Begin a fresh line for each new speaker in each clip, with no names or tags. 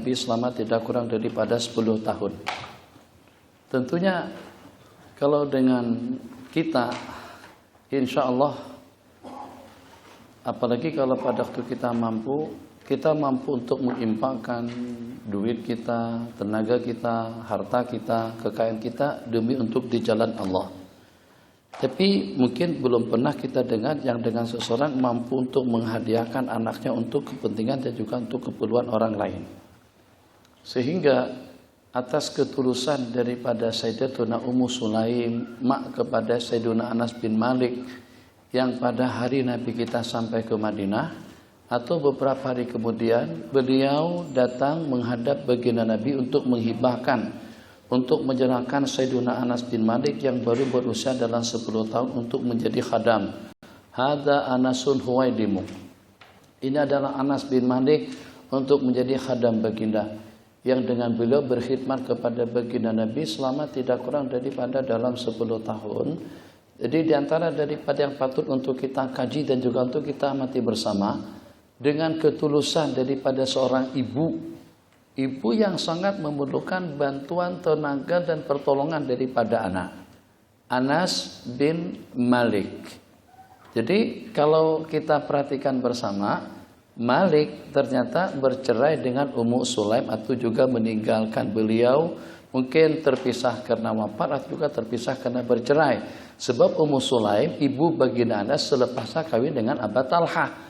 Nabi selama tidak kurang daripada 10 tahun. Tentunya kalau dengan kita, insya Allah, apalagi kalau pada waktu kita mampu untuk menginfakkan duit kita, tenaga kita, harta kita, kekayaan kita demi untuk di jalan Allah. Tapi mungkin belum pernah kita dengar yang dengan seseorang mampu untuk menghadiahkan anaknya untuk kepentingan dan juga untuk keperluan orang lain. Sehingga atas ketulusan daripada Sayyidatuna Ummu Sulaim, mak kepada Sayyiduna Anas bin Malik, yang pada hari Nabi kita sampai ke Madinah, atau beberapa hari kemudian beliau datang menghadap baginda Nabi untuk menghibahkan, untuk menyerahkan Sayyiduna Anas bin Malik yang baru berusia dalam 10 tahun untuk menjadi khadam. Hadza Anasun Huwaidimu. Ini adalah Anas bin Malik untuk menjadi khadam baginda, yang dengan beliau berkhidmat kepada baginda Nabi selama tidak kurang daripada dalam 10 tahun. Jadi diantara daripada yang patut untuk kita kaji dan juga untuk kita amati bersama, dengan ketulusan daripada seorang ibu yang sangat memerlukan bantuan, tenaga dan pertolongan daripada anak, Anas bin Malik. Jadi kalau kita perhatikan bersama, Malik ternyata bercerai dengan Ummu Sulaim atau juga meninggalkan beliau, mungkin terpisah karena wafat atau juga terpisah karena bercerai. Sebab Ummu Sulaim ibu baginda Anas selepasnya kawin dengan Abu Talhah.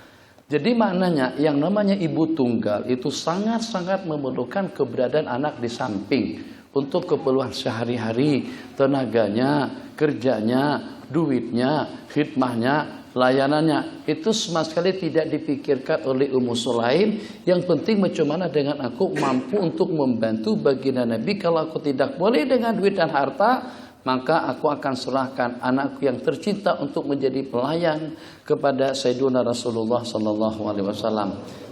Jadi maknanya yang namanya ibu tunggal itu sangat-sangat memerlukan keberadaan anak di samping untuk keperluan sehari-hari, tenaganya, kerjanya, duitnya, khidmahnya, layanannya. Itu sama sekali tidak dipikirkan oleh Ummu Sulaim. Yang penting macam mana dengan aku mampu untuk membantu baginda Nabi. Kalau aku tidak boleh dengan duit dan harta, maka aku akan serahkan anakku yang tercinta untuk menjadi pelayan kepada Sayyiduna Rasulullah sallallahu alaihi wasallam.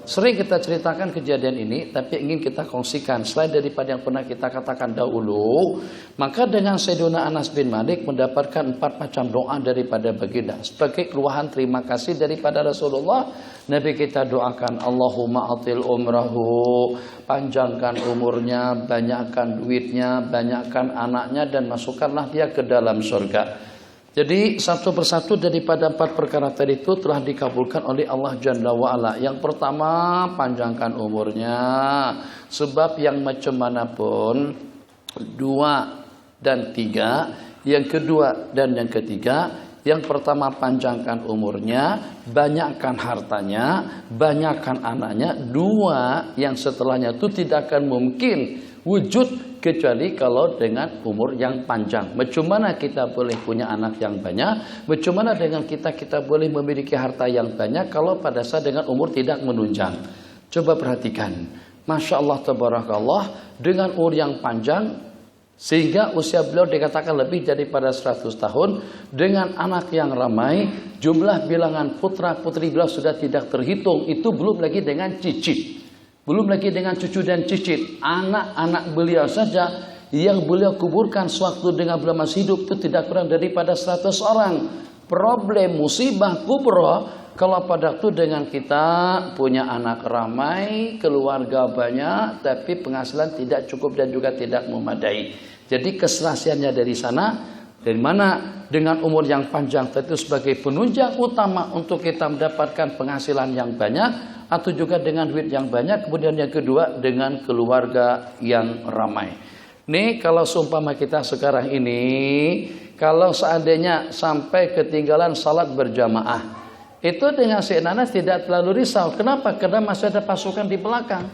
Sering kita ceritakan kejadian ini, tapi ingin kita kongsikan selain daripada yang pernah kita katakan dahulu. Maka dengan Sayyiduna Anas bin Malik mendapatkan 4 macam doa daripada baginda sebagai keluhan terima kasih daripada Rasulullah. Nabi kita doakan, Allahumma atil umrahu, panjangkan umurnya, banyakkan duitnya, banyakkan anaknya, dan masukkanlah dia ke dalam surga. Jadi satu persatu daripada 4 perkara tadi itu telah dikabulkan oleh Allah Jalla wa'ala. Yang pertama, panjangkan umurnya. Sebab yang macam manapun, 2 dan 3, yang kedua dan yang ketiga, yang pertama panjangkan umurnya, banyakkan hartanya, banyakkan anaknya. 2 yang setelahnya itu tidak akan mungkin wujud kecuali kalau dengan umur yang panjang. Bagaimana kita boleh punya anak yang banyak? Bagaimana dengan kita boleh memiliki harta yang banyak kalau pada saat dengan umur tidak menunjang? Coba perhatikan. Masya Allah tabarakallah, dengan umur yang panjang sehingga usia beliau dikatakan lebih daripada 100 tahun, dengan anak yang ramai, jumlah bilangan putra putri beliau sudah tidak terhitung. Itu belum lagi dengan cicit, belum lagi dengan cucu dan cicit. Anak-anak beliau saja yang beliau kuburkan sewaktu dengan beliau masih hidup itu tidak kurang daripada 100 orang. Problem musibah kubra kalau pada waktu dengan kita punya anak ramai, keluarga banyak, tapi penghasilan tidak cukup dan juga tidak memadai. Jadi keserasiannya dari sana, dari mana dengan umur yang panjang tentu sebagai penunjang utama untuk kita mendapatkan penghasilan yang banyak, atau juga dengan duit yang banyak. Kemudian yang kedua dengan keluarga yang ramai. Nih kalau seumpama kita sekarang ini, kalau seandainya sampai ketinggalan salat berjamaah, itu dengan Sayyidina Anas tidak terlalu risau. Kenapa? Karena masih ada pasukan di belakang.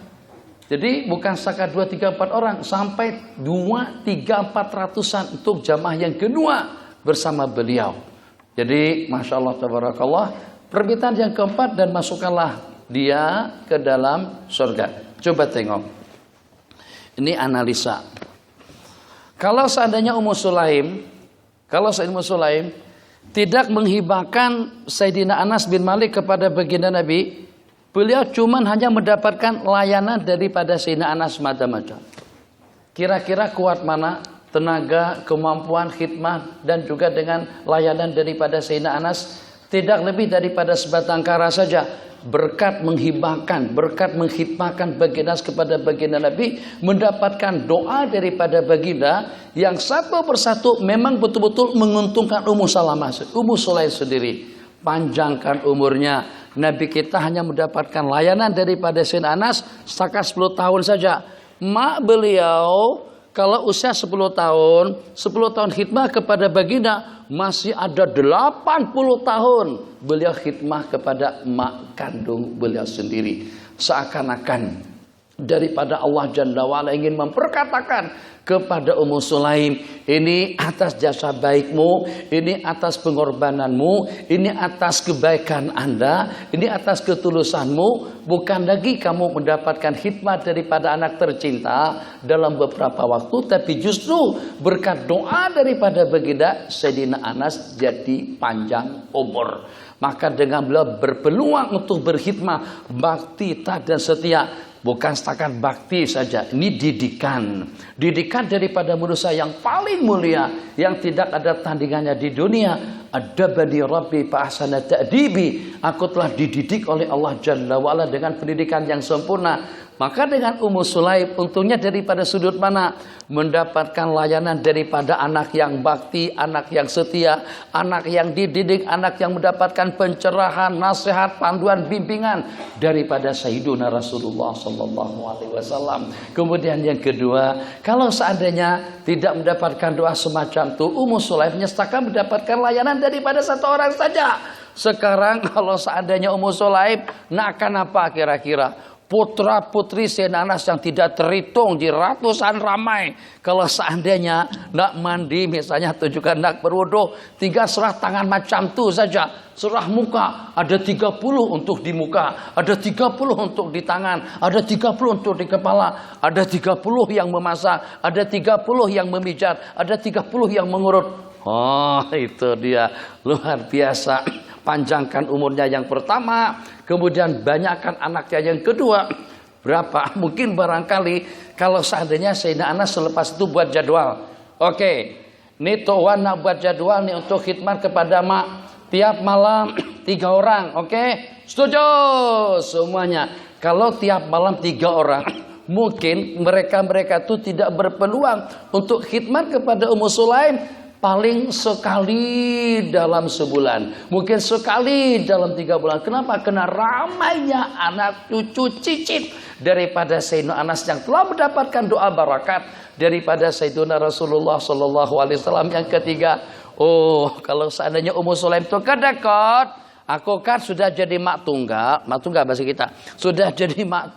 Jadi bukan setakat 2, 3, 4 orang, sampai 2, 3, 400-an untuk jamaah yang kedua bersama beliau. Jadi Masya Allah tabarakallah, permintaan yang keempat, dan masukkanlah dia ke dalam surga. Coba tengok. Ini analisa. Kalau seandainya Ummu Sulaim tidak menghibahkan Sayyidina Anas bin Malik kepada baginda Nabi, beliau cuma hanya mendapatkan layanan daripada Sayyidina Anas macam-macam. Kira-kira kuat mana tenaga, kemampuan, khidmah, dan juga dengan layanan daripada Sayyidina Anas? Tidak lebih daripada sebatang kara saja. berkat menghibahkan, berkat menghidmahkan baginda kepada baginda Nabi, mendapatkan doa daripada baginda yang satu persatu memang betul-betul menguntungkan Ummu Salamah, Ummu Sulaim sendiri. Panjangkan umurnya. Nabi kita hanya mendapatkan layanan daripada Sayyidina Anas setakat 10 tahun saja. Mak beliau kalau usia 10 tahun khidmah kepada baginda, masih ada 80 tahun beliau khidmah kepada mak kandung beliau sendiri. Seakan-akan daripada Allah Jalla wa'ala ingin memperkatakan kepada Ummu Sulaim, ini atas jasa baikmu, ini atas pengorbananmu, ini atas kebaikan Anda, ini atas ketulusanmu. Bukan lagi kamu mendapatkan hikmat daripada anak tercinta dalam beberapa waktu, tapi justru berkat doa daripada baginda Sayyidina Anas jadi panjang umur. Maka dengan beliau berpeluang untuk berkhidmah, bakti, taat dan setia. Bukan setakat bakti saja, ini didikan. Didikan daripada manusia yang paling mulia, yang tidak ada tandingannya di dunia. Adabani Rabbi fa ahsana ta'dibi. Aku telah dididik oleh Allah Jalla wa'ala dengan pendidikan yang sempurna. Maka dengan Ummu Sulaim, untungnya daripada sudut mana? Mendapatkan layanan daripada anak yang bakti, anak yang setia, anak yang dididik, anak yang mendapatkan pencerahan, nasihat, panduan, bimbingan daripada Sayyiduna Rasulullah SAW. Kemudian yang kedua, kalau seandainya tidak mendapatkan doa semacam itu, Ummu Sulaim menyestakan mendapatkan layanan daripada satu orang saja. Sekarang kalau seandainya Ummu Sulaim, nak akan apa kira-kira? Putra putri Sayyidina Anas yang tidak terhitung di ratusan ramai. Kalau seandainya nak mandi misalnya tunjukkan nak berwudu, tinggal serah tangan macam tu saja. Serah muka, ada 30 untuk di muka, ada 30 untuk di tangan, ada 30 untuk di kepala, ada 30 yang memasak, ada 30 yang memijat, ada 30 yang mengurut. Oh, itu dia luar biasa. Panjangkan umurnya yang pertama, kemudian banyakkan anaknya yang kedua. Berapa? Mungkin barangkali kalau seandainya Sayyidina Anas selepas itu buat jadwal. Oke, ini Tuhan nak buat jadwal nih untuk khidmat kepada mak. Tiap malam 3 orang, oke? Setuju semuanya. Kalau tiap malam 3 orang, mungkin mereka itu tidak berpeluang untuk khidmat kepada Ummu Sulaim. Paling sekali dalam sebulan, mungkin sekali dalam 3 bulan. Kenapa? Karena ramainya anak cucu cicit daripada Sayyidina Anas yang telah mendapatkan doa barakat daripada Sayyidina Rasulullah SAW. Yang ketiga, oh kalau seandainya Ummu Sulaim itu kedekut, aku kan sudah jadi mak tunggal bahasa kita, sudah jadi mak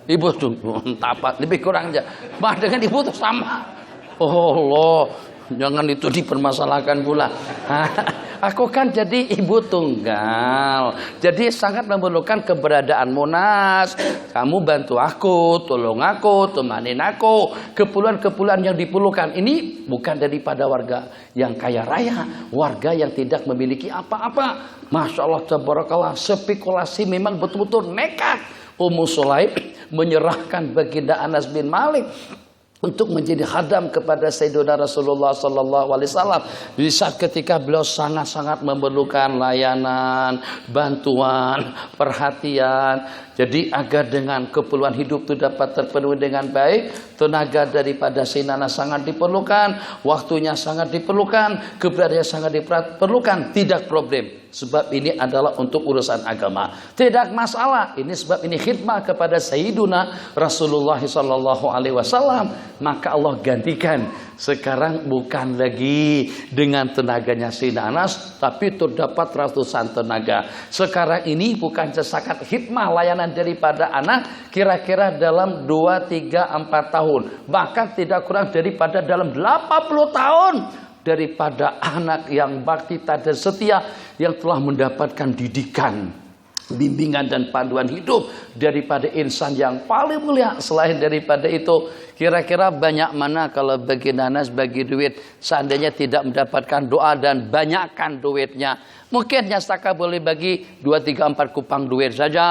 ibu tunggal, lebih kurang aja, mak dengan ibu itu sama. Oh Allah, jangan itu dipermasalahkan pula. Aku kan jadi ibu tunggal, jadi sangat memerlukan keberadaan Monas. Kamu bantu aku, tolong aku, temanin aku. Keperluan-keperluan yang diperlukan ini bukan daripada warga yang kaya raya, warga yang tidak memiliki apa-apa. Masya Allah, tabarakallah, spekulasi memang betul-betul nekat. Ummu Sulaim menyerahkan baginda Anas bin Malik untuk menjadi khadam kepada Sayyidina Rasulullah SAW. Di saat ketika beliau sangat-sangat memerlukan layanan, bantuan, perhatian. Jadi agar dengan keperluan hidup itu dapat terpenuhi dengan baik, tenaga daripada Sayyidina Anas sangat diperlukan, waktunya sangat diperlukan, keberadaannya sangat diperlukan, tidak problem. Sebab ini adalah untuk urusan agama, tidak masalah. Ini sebab ini khidmah kepada Sayyiduna Rasulullah SAW. Maka Allah gantikan. Sekarang bukan lagi dengan tenaganya Sayyidina Anas, tapi terdapat ratusan tenaga. Sekarang ini bukan sesakat khidmah layanan daripada anak, kira-kira dalam 2, 3, 4 tahun, bahkan tidak kurang daripada dalam 80 tahun daripada anak yang bakti dan setia yang telah mendapatkan didikan bimbingan dan panduan hidup daripada insan yang paling mulia. Selain daripada itu, kira-kira banyak mana kalau bagi nanas, bagi duit, seandainya tidak mendapatkan doa dan banyakkan duitnya. Mungkin setakat boleh bagi 2, 3, 4 kupang duit saja.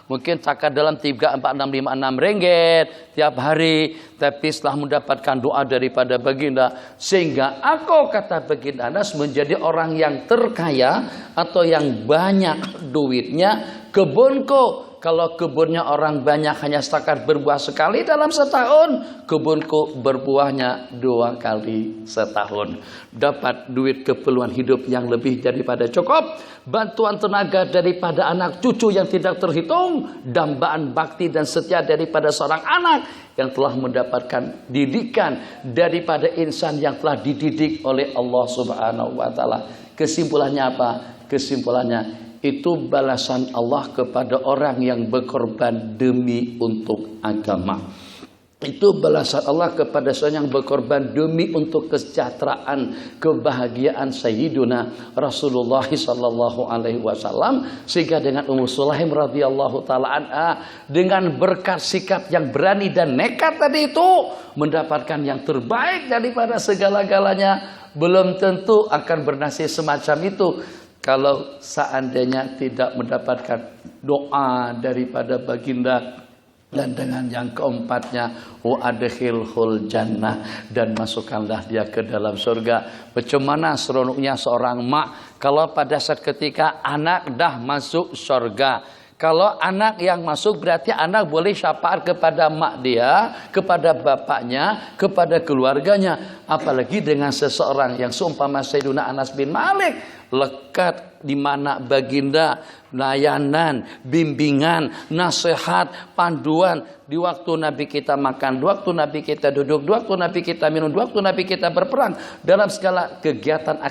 Mungkin setakat dalam 3, 4, 6, 5, 6 ringgit tiap hari. Tapi setelah mendapatkan doa daripada baginda, sehingga aku, kata baginda Anas, menjadi orang yang terkaya atau yang banyak duitnya. Kebunku, kalau kebunnya orang banyak hanya setakat berbuah sekali dalam setahun, kebunku berbuahnya 2 kali setahun. Dapat duit keperluan hidup yang lebih daripada cukup, bantuan tenaga daripada anak cucu yang tidak terhitung, dambaan bakti dan setia daripada seorang anak yang telah mendapatkan didikan daripada insan yang telah dididik oleh Allah Subhanahu wa taala. Kesimpulannya apa? Kesimpulannya itu balasan Allah kepada orang yang berkorban demi untuk agama. Itu balasan Allah kepada seorang yang berkorban demi untuk kesejahteraan, kebahagiaan Sayyiduna Rasulullah sallallahu alaihi wasallam. Sehingga dengan Ummu Sulaim radhiyallahu taala anha, dengan berkat sikap yang berani dan nekat tadi itu, mendapatkan yang terbaik daripada segala-galanya. Belum tentu akan bernasib semacam itu kalau seandainya tidak mendapatkan doa daripada baginda. Dan dengan yang keempatnya, wa adkhilhul jannah, dan masukkanlah dia ke dalam surga. Bagaimana seronoknya seorang mak kalau pada saat ketika anak dah masuk surga. Kalau anak yang masuk berarti anak boleh syafaat kepada mak dia, kepada bapaknya, kepada keluarganya. Apalagi dengan seseorang yang seumpama Sayyiduna Anas bin Malik, lekat di mana baginda, layanan, bimbingan, nasihat, panduan di waktu Nabi kita makan, di waktu Nabi kita duduk, di waktu Nabi kita minum, di waktu Nabi kita berperang, dalam segala kegiatan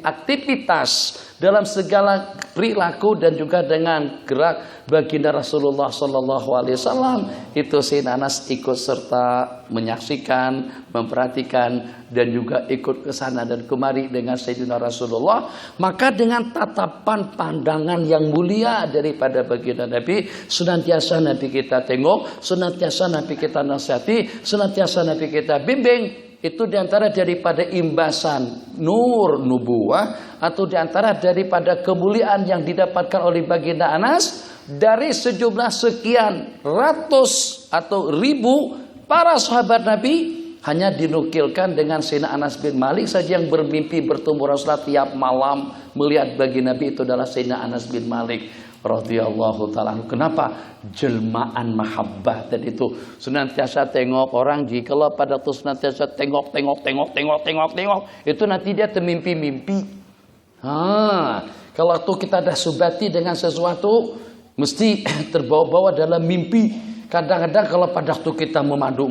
aktivitas, dalam segala perilaku dan juga dengan gerak baginda Rasulullah sallallahu alaihi wasallam. Itu Sayyidina Anas ikut serta menyaksikan, memperhatikan dan juga ikut ke sana dan kemari dengan Sayyidina Rasulullah. Maka dengan tatapan pandangan yang mulia daripada baginda Nabi, senantiasa Nabi kita tengok, senantiasa Nabi kita nasihati, senantiasa Nabi kita bimbing. Itu diantara daripada imbasan nur nubuwah, atau diantara daripada kemuliaan yang didapatkan oleh baginda Anas dari sejumlah sekian ratus atau ribu para sahabat Nabi. Hanya dinukilkan dengan Sayyidina Anas bin Malik saja yang bermimpi bertemu Rasulullah tiap malam melihat bagi Nabi, itu adalah Sayyidina Anas bin Malik radhiyallahu ta'ala. Kenapa? Jelmaan mahabbah tadi itu. Senantiasa tengok orang, jikalau pada itu senantiasa tengok, itu nanti dia termimpi-mimpi. Kalau tuh kita dah subati dengan sesuatu, mesti terbawa-bawa dalam mimpi. Kadang-kadang kalau pada waktu kita memandu,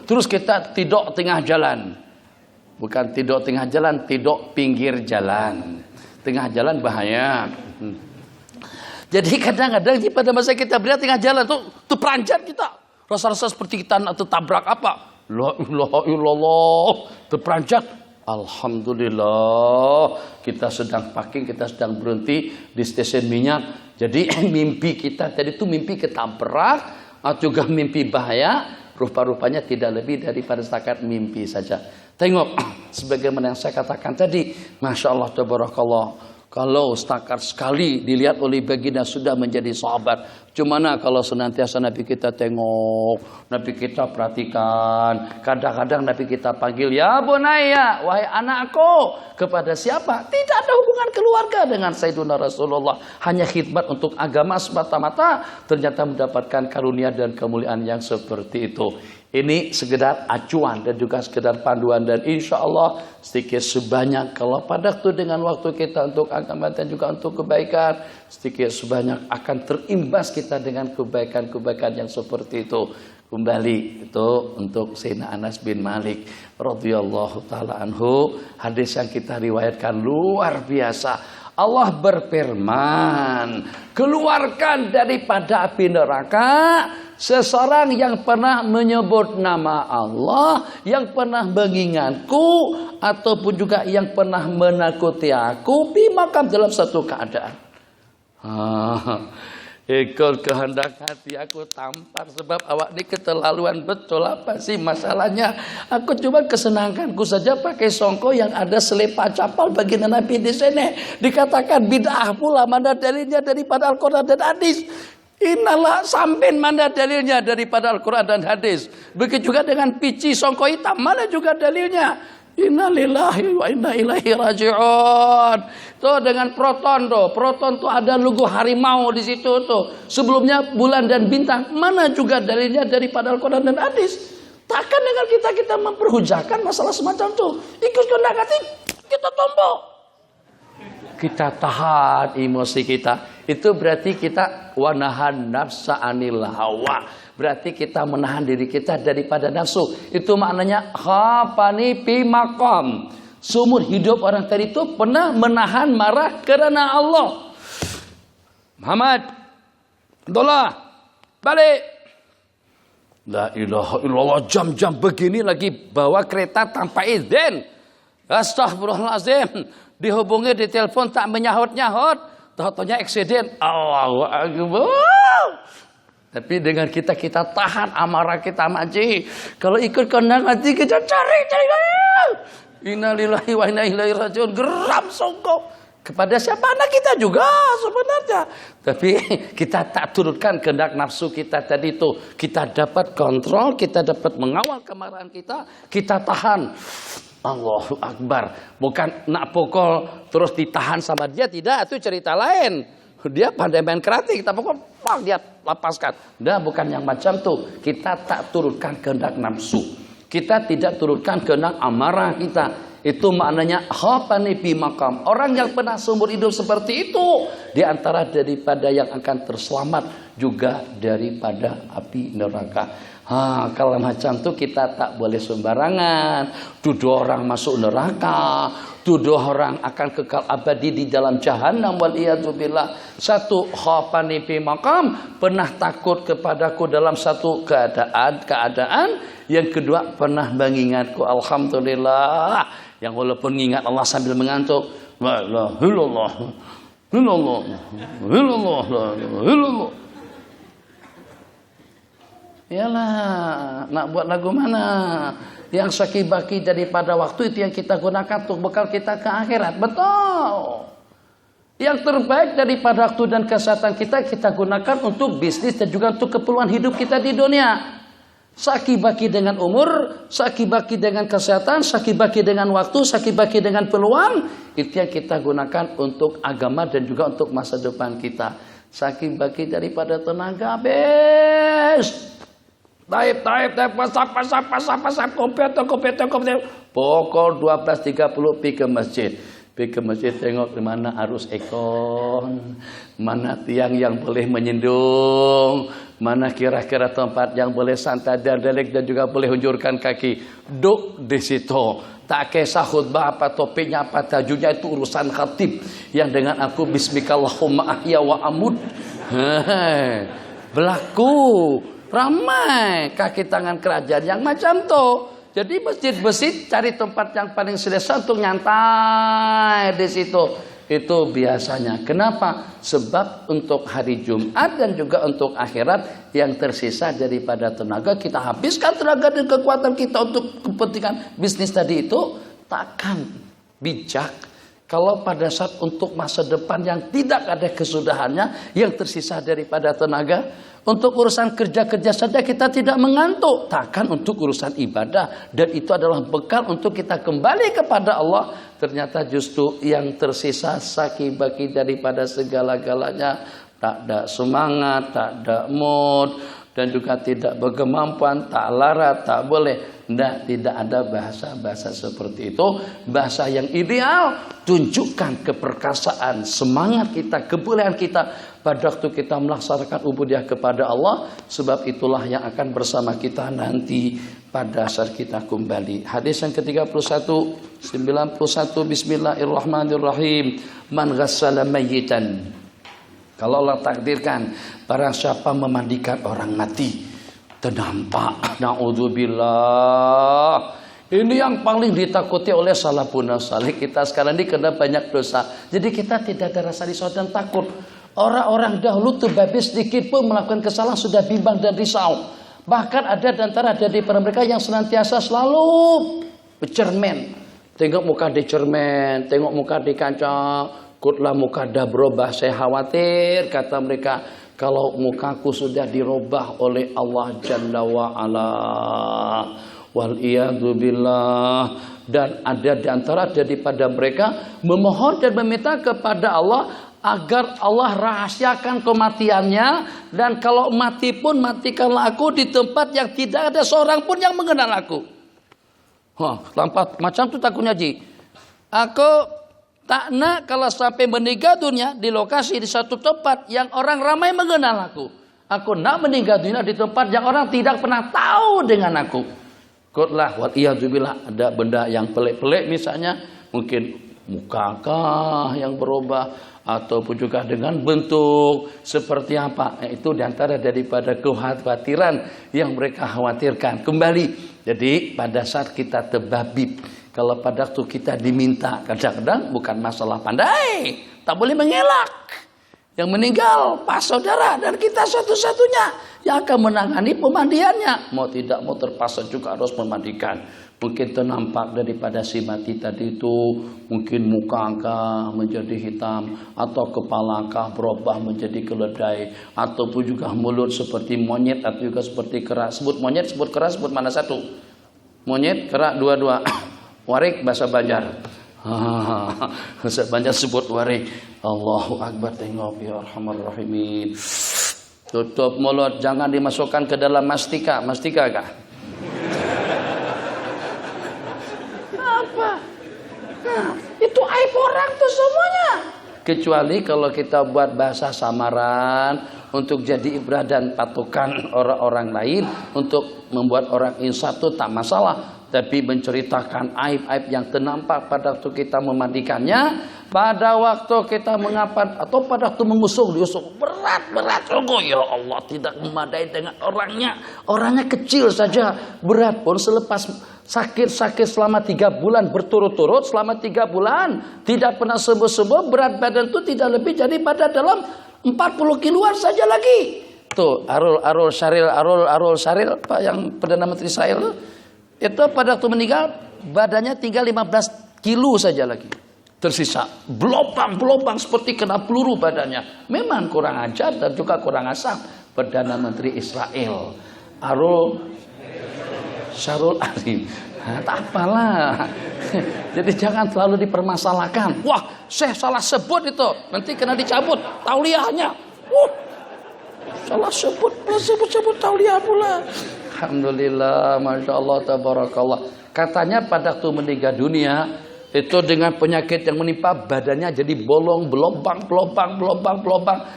terus kita tidur tengah jalan. Bukan tidur tengah jalan, tidur pinggir jalan. Tengah jalan bahaya. Jadi kadang-kadang pada masa kita berada tengah jalan tuh peranjat kita. Rasa-rasa seperti kita nak tertabrak apa? La ilaha illallah, terperanjat. Alhamdulillah, kita sedang parking, kita sedang berhenti di stasiun minyak. Jadi mimpi kita tadi itu mimpi ketabrak atau juga mimpi bahaya. Rupa-rupanya tidak lebih daripada setakat mimpi saja. Tengok, sebagaimana yang saya katakan tadi, Masya Allah, tabarakallah. Kalau setakat sekali dilihat oleh baginda sudah menjadi sahabat. Cumana kalau senantiasa Nabi kita tengok, Nabi kita perhatikan. Kadang-kadang Nabi kita panggil, ya bunaya, wahai anakku. Kepada siapa? Tidak ada hubungan keluarga dengan Sayyiduna Rasulullah. Hanya khidmat untuk agama semata-mata. Ternyata mendapatkan karunia dan kemuliaan yang seperti itu. Ini sekedar acuan dan juga sekedar panduan, dan insya Allah sedikit sebanyak kalau pada waktu dengan waktu kita untuk agama dan juga untuk kebaikan, sedikit sebanyak akan terimbas kita dengan kebaikan-kebaikan yang seperti itu. Kembali itu untuk Sayyidina Anas bin Malik radhiyallahu taala anhu, hadis yang kita riwayatkan luar biasa. Allah berfirman, keluarkan daripada api neraka seseorang yang pernah menyebut nama Allah, yang pernah mengingatku, ataupun juga yang pernah menakuti aku, bimakam dalam satu keadaan. Ikut kehendak hati aku tampar sebab awak ni keterlaluan betul. Apa sih masalahnya? Aku cuma kesenanganku saja pakai songko yang ada selepa capal baginda Nabi di sini. Dikatakan bid'ah pula, mana dalilnya daripada Al-Quran dan hadis? Inilah sampein mana dalilnya daripada Al-Quran dan hadis. Begitu juga dengan pici songko hitam, mana juga dalilnya? Innalillahi wa inna ilaihi raji'un. Tuh dengan proton tuh. Proton tuh ada logo harimau di situ tuh. Sebelumnya bulan dan bintang. Mana juga dalilnya daripada Al-Quran dan hadis. Takkan dengan kita memperhujakan masalah semacam itu. Ikut kehendak hati, kita tombol. Kita tahan emosi kita. Itu berarti kita wanahan nafsa anil hawa. Berarti kita menahan diri kita daripada nafsu. Itu maknanya khafani fi maqam. Seumur hidup orang tadi itu pernah menahan marah kerana Allah. Muhammad, Abdullah, balik. La ilaha illallah, jam-jam begini lagi bawa kereta tanpa izin. Astagfirullahaladzim. Dihubungi di telepon tak menyahut-nyahut. Tahu-tahunya eksiden. Allahu Akbar. Tapi dengan kita tahan amarah kita maji. Kalau ikut kehendak hati kita cari. Innalillahi wa inna ilaihi raji'un. Geram songkok. Kepada siapa? Anak kita juga sebenarnya. Tapi kita tak turutkan kehendak nafsu kita tadi itu. Kita dapat kontrol, kita dapat mengawal kemarahan kita. Kita tahan. Allahu Akbar. Bukan nak pukul terus ditahan sama dia. Tidak, itu cerita lain. Dia pandai main karate, kita pukul, dia lapaskan. Dah bukan yang macam tuh. Kita tak turutkan kehendak nafsu. Kita tidak turutkan kehendak amarah kita. Itu maknanya khafani fi maqam. Orang yang pernah seumur hidup seperti itu, di antara daripada yang akan terselamat juga daripada api neraka. Kalau macam itu kita tak boleh sembarangan tuduh orang masuk neraka, tuduh orang akan kekal abadi di dalam jahanam waliyadzubillah. Satu, khafani fi maqam, pernah takut kepadaku dalam satu keadaan. Yang kedua, pernah mengingatku. Alhamdulillah, yang walaupun ingat Allah sambil mengantuk. La ilaha illallah, illallah, illallah, illallah. Yalah, nak buat lagu mana? Yang syaki-baki daripada waktu itu yang kita gunakan untuk bekal kita ke akhirat. Betul. Yang terbaik daripada waktu dan kesehatan kita gunakan untuk bisnis dan juga untuk keperluan hidup kita di dunia. Syaki-baki dengan umur, syaki-baki dengan kesehatan, syaki-baki dengan waktu, syaki-baki dengan peluang. Itu yang kita gunakan untuk agama dan juga untuk masa depan kita. Syaki-baki daripada tenaga habis. Taib, pasap, komputer. Pukul 12.30 pergi ke masjid. Pergi ke masjid tengok di mana arus ekon, mana tiang yang boleh menyindung, mana kira-kira tempat yang boleh santai dan juga boleh hunjurkan kaki. Duduk di situ. Tak kisah khutbah apa topiknya apa tajuknya, itu urusan khatib yang dengan aku bismikallahumma ahya wa amut. Berlaku. Ramai kaki tangan kerajaan yang macam tu. Jadi masjid-masjid cari tempat yang paling selesa untuk nyantai di situ. Itu biasanya. Kenapa? Sebab untuk hari Jumat dan juga untuk akhirat yang tersisa daripada tenaga, kita habiskan tenaga dan kekuatan kita untuk kepentingan bisnis tadi itu. Takkan bijak kalau pada saat untuk masa depan yang tidak ada kesudahannya, yang tersisa daripada tenaga, untuk urusan kerja-kerja saja kita tidak mengantuk. Takkan untuk urusan ibadah. Dan itu adalah bekal untuk kita kembali kepada Allah. Ternyata justru yang tersisa saki-baki daripada segala-galanya. Tak ada semangat, tak ada mood. Dan juga tidak berkemampuan, tak lara, tak boleh. Tidak ada bahasa-bahasa seperti itu. Bahasa yang ideal, tunjukkan keperkasaan, semangat kita, kebolehan kita pada waktu kita melaksanakan ubudiyah kepada Allah. Sebab itulah yang akan bersama kita nanti pada saat kita kembali. Hadis yang ke-31, 91, Bismillahirrahmanirrahim. Man ghassala mayyitan. Kalau Allah takdirkan, barang siapa memandikan orang mati, ternampak, na'udzubillah. Ini yang paling ditakuti oleh salafun salih. Kita sekarang ini kena banyak dosa. Jadi kita tidak ada rasa risau dan takut. Orang-orang dahulu tuh babis sedikit pun melakukan kesalahan sudah bimbang dan risau. Bahkan ada di antara mereka yang senantiasa selalu bercermin. Tengok muka di cermin, tengok muka di kaca. Kutlah muka dah berubah, saya khawatir, kata mereka, kalau mukaku sudah dirubah oleh Allah Jalla wa'ala. Wal'iyadzubillah. Dan ada di antara daripada mereka memohon dan meminta kepada Allah agar Allah rahasiakan kematiannya, dan kalau mati pun matikanlah aku di tempat yang tidak ada seorang pun yang mengenal aku. Lampat macam tu takutnya Ji. Aku tak nak kalau sampai meninggal dunia di lokasi di satu tempat yang orang ramai mengenal aku. Aku nak meninggal dunia di tempat yang orang tidak pernah tahu dengan aku. Kutlah wal'iyadzubillah, ada benda yang pelik-pelik misalnya, mungkin mukakah yang berubah, ataupun juga dengan bentuk seperti apa. Itu diantara daripada kekhawatiran yang mereka khawatirkan. Kembali, jadi pada saat kita terbabit, kalau pada waktu kita diminta, kadang-kadang bukan masalah pandai, tak boleh mengelak. Yang meninggal pas saudara, dan kita satu-satunya yang akan menangani pemandiannya. Mau tidak mau terpaksa juga harus memandikan. Mungkin ternampak daripada si mati tadi itu, mungkin mukakah menjadi hitam, atau kepalakah berubah menjadi keledai, ataupun juga mulut seperti monyet, atau juga seperti kera. Sebut monyet, sebut kera, sebut mana satu? Monyet, kera, dua-dua. Warik bahasa Banjar. Bahasa Banjar sebut warik. Allahu Akbar, tengok ya Arhamar Rahimin. Tutup mulut, jangan dimasukkan ke dalam mastika. Mastika kah? Apa? Itu aib orang tuh semuanya. Kecuali kalau kita buat bahasa samaran untuk jadi ibrah dan patokan orang-orang lain, untuk membuat orang insaf itu tak masalah. Tapi menceritakan aib-aib yang ternampak pada waktu kita memandikannya, pada waktu kita mengapan, atau pada waktu mengusung, diusung berat-berat. Oh ya Allah, tidak memadai dengan orangnya. Orangnya kecil saja, berat pun selepas sakit-sakit selama 3 bulan berturut-turut, selama 3 bulan tidak pernah sembuh-sembuh, berat badan itu tidak lebih jadi pada dalam 40 kiloan saja lagi. Tuh Arul Saril, Pak yang Perdana Menteri Israel itu pada waktu meninggal badannya tinggal 15 kilo saja lagi. Tersisa belobang seperti kena peluru badannya. Memang kurang ajar dan juga kurang asam. Perdana Menteri Israel Syarul Alim. Tak apalah. Jadi jangan terlalu dipermasalahkan. Wah, saya salah sebut itu, nanti kena dicabut tauliyahnya. Salah sebut tauliyah pula. Alhamdulillah, Masya Allah, Tabarakallah. Katanya pada waktu meninggal dunia itu dengan penyakit yang menimpa, badannya jadi bolong, belobang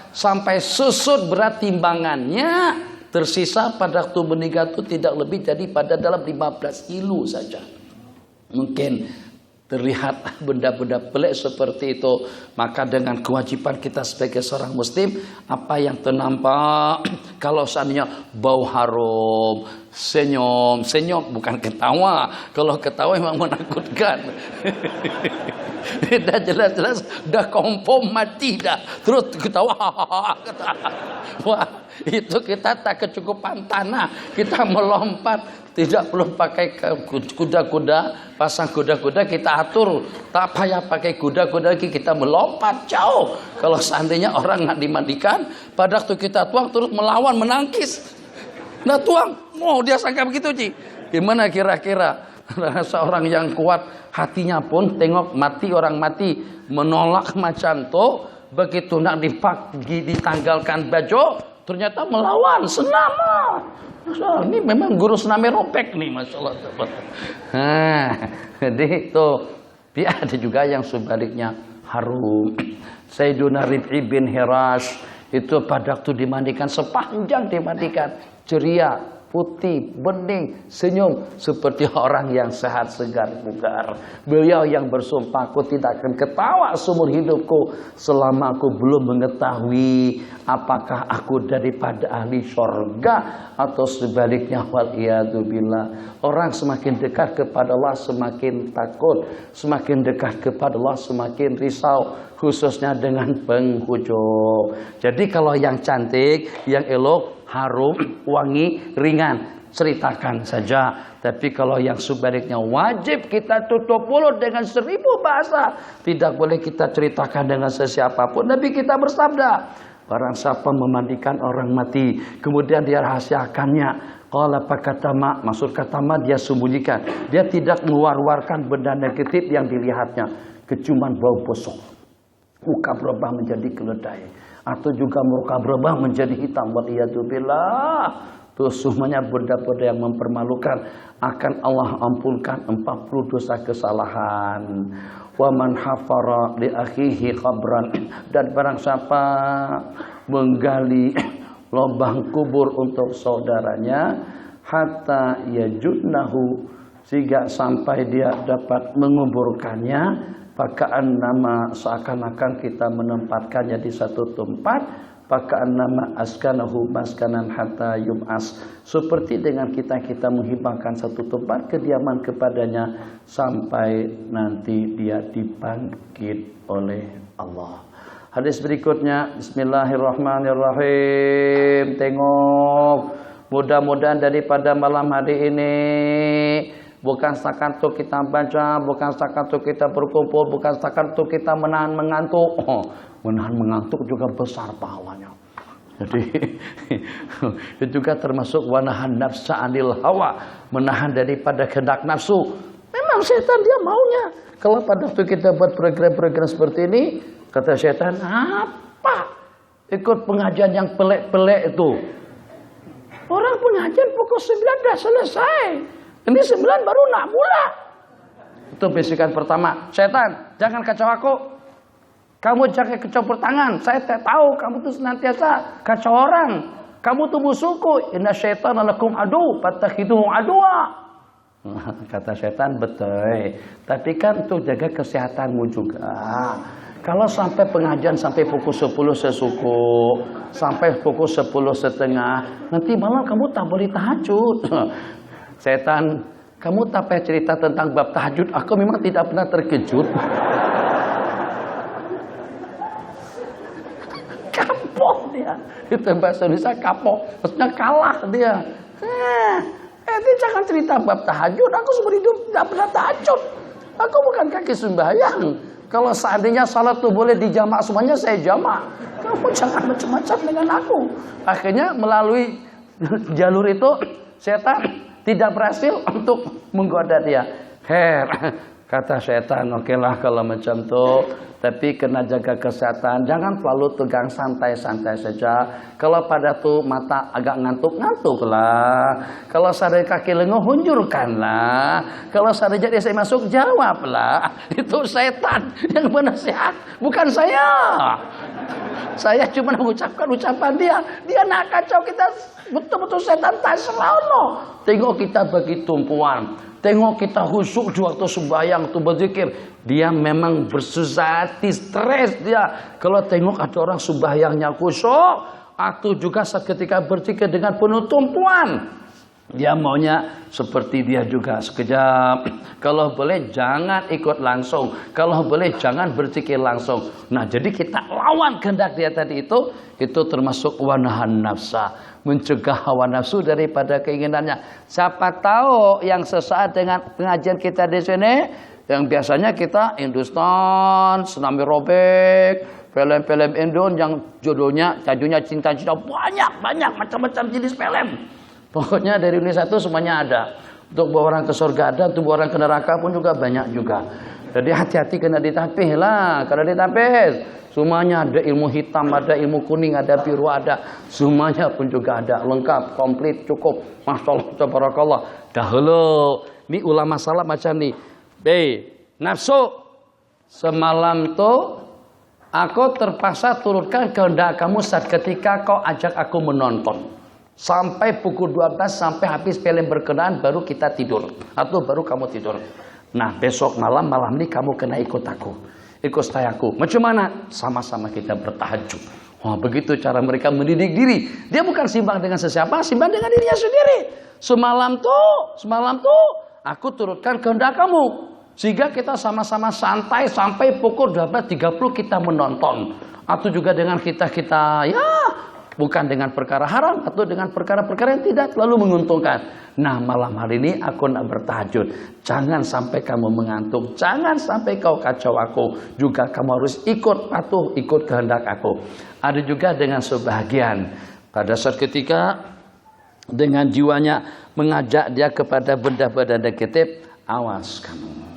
sampai susut berat timbangannya. Tersisa pada waktu meninggal itu tidak lebih jadi pada dalam 15 kilo saja. Mungkin terlihat benda-benda pelik seperti itu. Maka dengan kewajiban kita sebagai seorang muslim, apa yang ternampak, kalau seandainya bau harum, senyum bukan ketawa. Kalau ketawa memang menakutkan. Dah jelas-jelas dah confirm mati dah, terus ketawa. Wah, itu kita tak kecukupan tanah, kita melompat. Tidak perlu pakai kuda-kuda, pasang kuda-kuda kita atur. Tak payah pakai kuda-kuda lagi, kita melompat jauh. Kalau seandainya orang nak dimandikan, pada waktu kita tuang terus melawan, menangkis. Nah tuang, dia sangka begitu Ci. Gimana kira-kira? Seorang yang kuat hatinya pun tengok mati, orang mati menolak macam tu. Begitu nak ditanggalkan baju, ternyata melawan, senam. Ini memang guru senam ropek nih, Masya Allah. Jadi itu ada juga yang sebaliknya harum. Sayyiduna Rib'i bin Hirash itu pada waktu dimandikan, sepanjang dimandikan ceria, putih, bening, senyum seperti orang yang sehat, segar, bugar. Beliau yang bersumpah, aku tidak akan ketawa seumur hidupku selama aku belum mengetahui apakah aku daripada ahli syurga atau sebaliknya. Waliyadzubillah. Orang semakin dekat kepada Allah semakin takut, semakin dekat kepada Allah semakin risau, khususnya dengan penghujung. Jadi kalau yang cantik, yang elok, harum, wangi, ringan, ceritakan saja. Tapi kalau yang sebaliknya wajib kita tutup mulut dengan 1000 bahasa. Tidak boleh kita ceritakan dengan sesiapapun. Nabi kita bersabda, barang siapa memandikan orang mati, kemudian dia rahasiakannya, qala pakatama, maksud katama dia sembunyikan. Dia tidak mengeluarkan benda negatif yang dilihatnya, kecuman bau busuk. Muka berubah menjadi keledai, atau juga muka berubah menjadi hitam. Waliyadzubillah. Itu semuanya benda-benda yang mempermalukan. Akan Allah ampunkan 40 dosa kesalahan. Wa man hafara li akhihi qabran, dan barang siapa menggali lubang kubur untuk saudaranya, hatta yajudnahu, sehingga sampai dia dapat menguburkannya, pakaan nama, seakan-akan kita menempatkannya di satu tempat, pakaan nama askanahu maskanan hatta yum'as, seperti dengan kita menghibahkan satu tempat kediaman kepadanya sampai nanti dia dibangkit oleh Allah. Hadis berikutnya, bismillahirrahmanirrahim. Tengok, mudah-mudahan daripada malam hari ini bukan setakat untuk kita baca, bukan setakat untuk kita berkumpul, bukan setakat untuk kita menahan mengantuk. Menahan mengantuk juga besar pahalanya. Jadi itu juga termasuk wanahan nafsa anil hawa, menahan daripada kehendak nafsu. Memang setan dia maunya. Kalau pada waktu kita buat program-program seperti ini, kata setan, apa? Ikut pengajian yang pelik-pelik itu. Orang pengajian pukul 9 dah selesai. Ini 9 baru nak mula. Itu bisikan pertama. Setan, jangan kacau aku. Kamu jangan kacau pertangan. Saya tak tahu kamu tuh senantiasa kacau orang. Kamu tuh musuhku. Inna syaitana lakum adu, fattakhidhuhu adwa. Kata setan, betul. Tapi kan untuk jaga kesehatanmu juga. Kalau sampai pengajian sampai pukul 10 sesuku, sampai pukul 10:30, nanti malam kamu tak boleh tahajud. Setan, kamu tak payah cerita tentang bab tahajud. Aku memang tidak pernah terkejut. Kapok dia. Itu bahasa Indonesia kapok. Maksudnya kalah dia. Ini jangan cerita bab tahajud. Aku seumur hidup tidak pernah tahajud. Aku bukan kaki sembahyang. Kalau seandainya salat itu boleh dijamak semuanya, saya jamak. Kamu jangan macam-macam dengan aku. Akhirnya melalui jalur itu, setan tidak berhasil untuk menggoda dia. Kata setan, okelah kalau macam itu, tapi kena jaga kesehatan. Jangan terlalu tegang, santai-santai saja. Kalau pada tuh mata agak ngantuk-ngantuklah. Kalau sadar kaki lenguh, hunjurkanlah. Kalau sadar jadi saya masuk, jawablah. Itu setan yang menasihat, bukan saya. Saya cuma mengucapkan ucapan dia. Dia nak kacau kita, betul-betul setan tak selalu. Tengok kita bagi tumpuan. Tengok kita khusyuk di waktu sembahyang tu berzikir. Dia memang bersusah hati, stres dia. Kalau tengok ada orang sembahyangnya khusyuk, atau juga seketika berzikir dengan penuh tumpuan. Dia maunya seperti dia juga sekejap. Kalau boleh jangan ikut langsung. Kalau boleh jangan berzikir langsung. Nah, jadi kita lawan kehendak dia tadi itu termasuk wanahan nafsa. Mencegah hawa nafsu daripada keinginannya. Siapa tahu yang sesaat dengan pengajian kita di sini, yang biasanya kita Hindustan, Senami Robek, film-film Indon yang judulnya, tajunya cinta-cinta, banyak macam-macam jenis film. Pokoknya dari Indonesia itu semuanya ada. Untuk bawa orang ke surga ada, untuk bawa orang ke neraka pun juga banyak juga. Jadi hati-hati kena ditapih lah, kena ditapih. Semuanya ada, ilmu hitam ada, ilmu kuning ada, biru ada. Semuanya pun juga ada, lengkap, komplit, cukup. Masya Allah, tabarakallah. Dahulu, ini ulama salah macam ni. Nafsu. Semalam tu aku terpaksa turutkan kehendak kamu saat ketika kau ajak aku menonton. Sampai pukul 12, sampai habis film berkenaan baru kita tidur. Atau baru kamu tidur. Nah, besok malam ini kamu kena ikut aku. Ikut sayaku. Macam mana? Sama-sama kita bertahajud. Wah, begitu cara mereka mendidik diri. Dia bukan simbang dengan sesiapa, simbang dengan dirinya sendiri. Semalam tuh aku turutkan kehendak kamu. Sehingga kita sama-sama santai sampai pukul 12.30 kita menonton. Atau juga dengan kita ya bukan dengan perkara haram atau dengan perkara-perkara yang tidak terlalu menguntungkan. Nah, malam hari ini aku nak bertahajud. Jangan sampai kamu mengantuk. Jangan sampai kau kacau aku. Juga kamu harus patuh, ikut kehendak aku. Ada juga dengan sebahagian. Pada saat ketika dengan jiwanya mengajak dia kepada benda-benda negatif, awas kamu.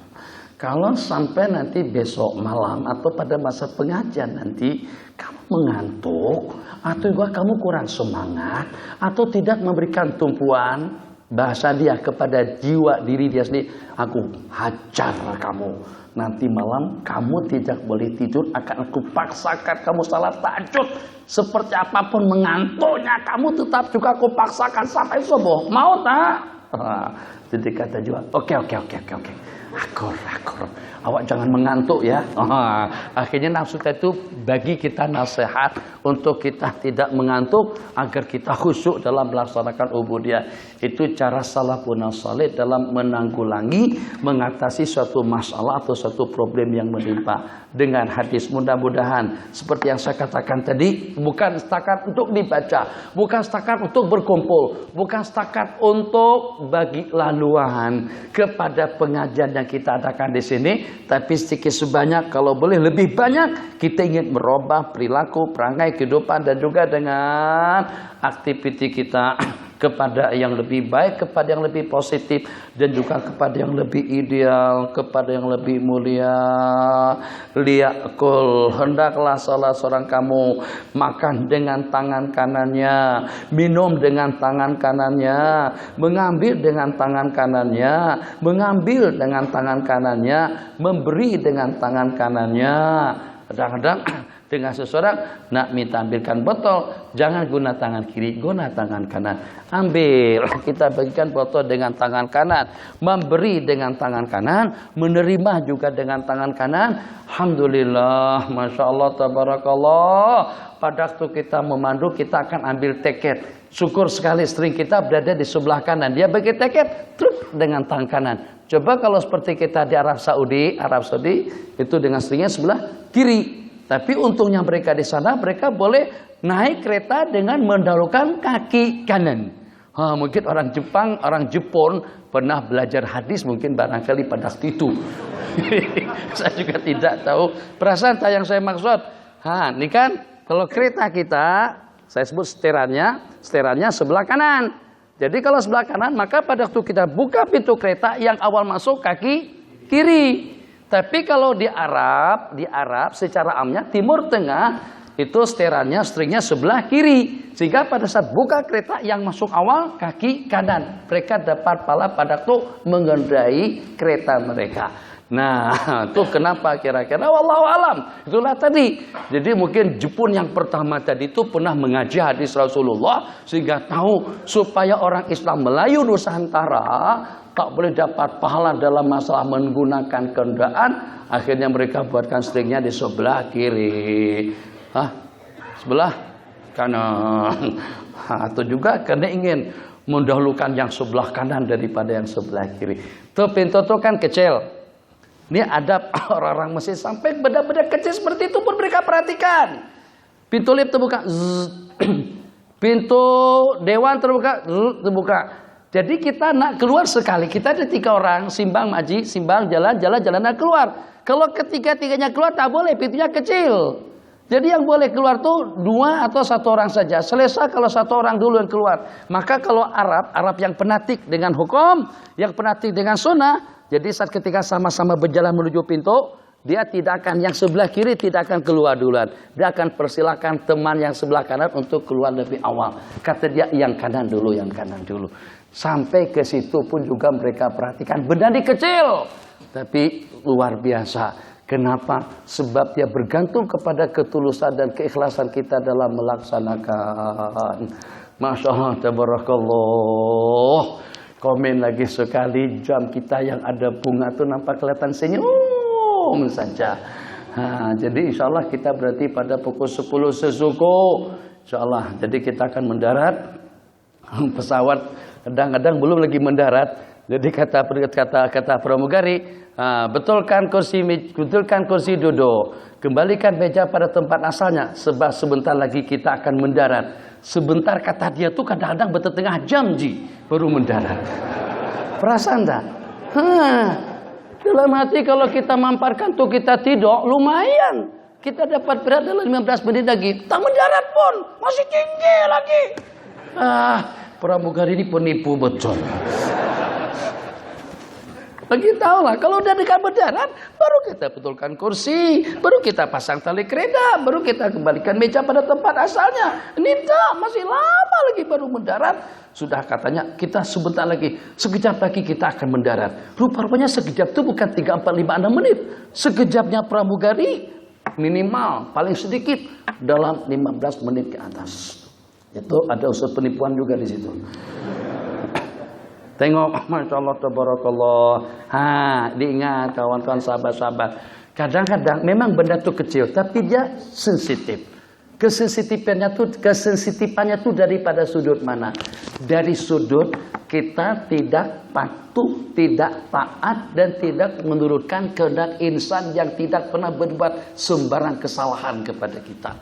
Kalau sampai nanti besok malam atau pada masa pengajian nanti kamu mengantuk atau juga kamu kurang semangat atau tidak memberikan tumpuan bahasa dia kepada jiwa diri dia sendiri, aku hajar kamu. Nanti malam kamu tidak boleh tidur, akan aku paksakan kamu salat tahajud. Seperti apapun mengantuknya kamu tetap juga aku paksakan sampai subuh. Mau tak? Jadi kata jiwa, oke. Akur. Awak jangan mengantuk ya. Akhirnya nafsu itu bagi kita nasihat untuk kita tidak mengantuk agar kita khusyuk dalam melaksanakan ubudiyah. Itu cara salafun salih dalam menanggulangi, mengatasi suatu masalah atau suatu problem yang menimpa. Dengan hadis mudah-mudahan seperti yang saya katakan tadi, bukan setakat untuk dibaca, bukan setakat untuk berkumpul, bukan setakat untuk bagi laluan kepada pengajian yang kita adakan di sini, tapi sedikit sebanyak kalau boleh lebih banyak kita ingin merubah perilaku, perangai kehidupan dan juga dengan aktiviti kita kepada yang lebih baik, kepada yang lebih positif dan juga kepada yang lebih ideal, kepada yang lebih mulia. Liyakul, hendaklah salah seorang kamu makan dengan tangan kanannya, minum dengan tangan kanannya, mengambil dengan tangan kanannya, mengambil dengan tangan kanannya, memberi dengan tangan kanannya. Kadang-kadang dengan seseorang nak minta ambilkan botol, jangan guna tangan kiri, guna tangan kanan. Ambil, kita bagikan botol dengan tangan kanan, memberi dengan tangan kanan, menerima juga dengan tangan kanan. Alhamdulillah, masya Allah, tabarakallah. Pada waktu kita memandu, kita akan ambil teket. Syukur sekali string kita berada di sebelah kanan, dia bagi teket truk dengan tangan kanan. Coba kalau seperti kita di Arab Saudi itu dengan stringnya sebelah kiri. Tapi untungnya mereka di sana, mereka boleh naik kereta dengan mendahulukan kaki kanan. Mungkin orang Jepun pernah belajar hadis mungkin barangkali pada waktu itu. Saya juga tidak tahu. Perasaan yang saya maksud. Ini kan kalau kereta kita, saya sebut seterannya sebelah kanan. Jadi kalau sebelah kanan, maka pada waktu kita buka pintu kereta yang awal masuk kaki kiri. Tapi kalau di Arab secara amnya Timur Tengah itu stringnya sebelah kiri. Sehingga pada saat buka kereta yang masuk awal kaki kanan. Mereka dapat pahala pada waktu mengendarai kereta mereka. Nah, itu kenapa kira-kira? Wallahu alam. Itulah tadi. Jadi mungkin Jepun yang pertama tadi itu pernah mengaji hadis Rasulullah sehingga tahu supaya orang Islam Melayu Nusantara tak boleh dapat pahala dalam masalah menggunakan kendaraan. Akhirnya mereka buatkan stringnya di sebelah kiri. Sebelah kanan. Atau juga karena ingin mendahulukan yang sebelah kanan daripada yang sebelah kiri. Tuh pintu tuh kan kecil. Ini ada orang-orang Mesir sampai benda-benda kecil seperti itu pun mereka perhatikan. Pintu lift terbuka. Pintu dewan terbuka. Jadi kita nak keluar sekali. Kita ada 3 orang. Simbang jalan nak keluar. Kalau ketiga-tiganya keluar tak boleh. Pintunya kecil. Jadi yang boleh keluar tuh 2 atau 1 orang saja. Selesai kalau 1 orang dulu yang keluar. Maka kalau Arab yang penatik dengan hukum, yang penatik dengan sunnah. Jadi saat ketika sama-sama berjalan menuju pintu, dia tidak akan yang sebelah kiri tidak akan keluar duluan. Dia akan persilakan teman yang sebelah kanan untuk keluar lebih awal. Kata dia yang kanan dulu. Sampai ke situ pun juga mereka perhatikan benda ini kecil, tapi luar biasa. Kenapa? Sebab dia bergantung kepada ketulusan dan keikhlasan kita dalam melaksanakan. Masya Allah, tabarakallah. Komen lagi sekali, jam kita yang ada bunga tuh nampak kelihatan senyum saja. Jadi insya Allah kita berarti pada pukul 10 sesuku. Insya Allah, jadi kita akan mendarat. Pesawat kadang-kadang belum lagi mendarat. Jadi kata pramugari, betulkan kursi duduk. Kembalikan meja pada tempat asalnya, sebab sebentar lagi kita akan mendarat. Sebentar kata dia tuh kadang-kadang bertengah jam baru mendarat. Perasaan tak? Dalam hati kalau kita mamparkan tuh kita tidur, lumayan. Kita dapat berat dalam 15 menit lagi. Tak mendarat pun, masih tinggi lagi. Pramugari ini penipu betul. Lagi tahu lah, kalau udah dekat mendarat, baru kita betulkan kursi, baru kita pasang tali kereta, baru kita kembalikan meja pada tempat asalnya. Ini tak, masih lama lagi baru mendarat. Sudah katanya kita sebentar lagi, sekejap lagi kita akan mendarat. Rupanya sekejap itu bukan 3, 4, 5, 6 menit. Sekejapnya pramugari minimal, paling sedikit dalam 15 menit ke atas. Itu ada unsur penipuan juga di situ. Tengok, Masya Allah, tabarakallah. Diingat kawan-kawan, sahabat-sahabat. Kadang-kadang memang benda itu kecil, tapi dia sensitif. Kesensitifannya tuh daripada sudut mana? Dari sudut kita tidak patuh, tidak taat, dan tidak menurutkan kehendak insan yang tidak pernah berbuat sembarang kesalahan kepada kita.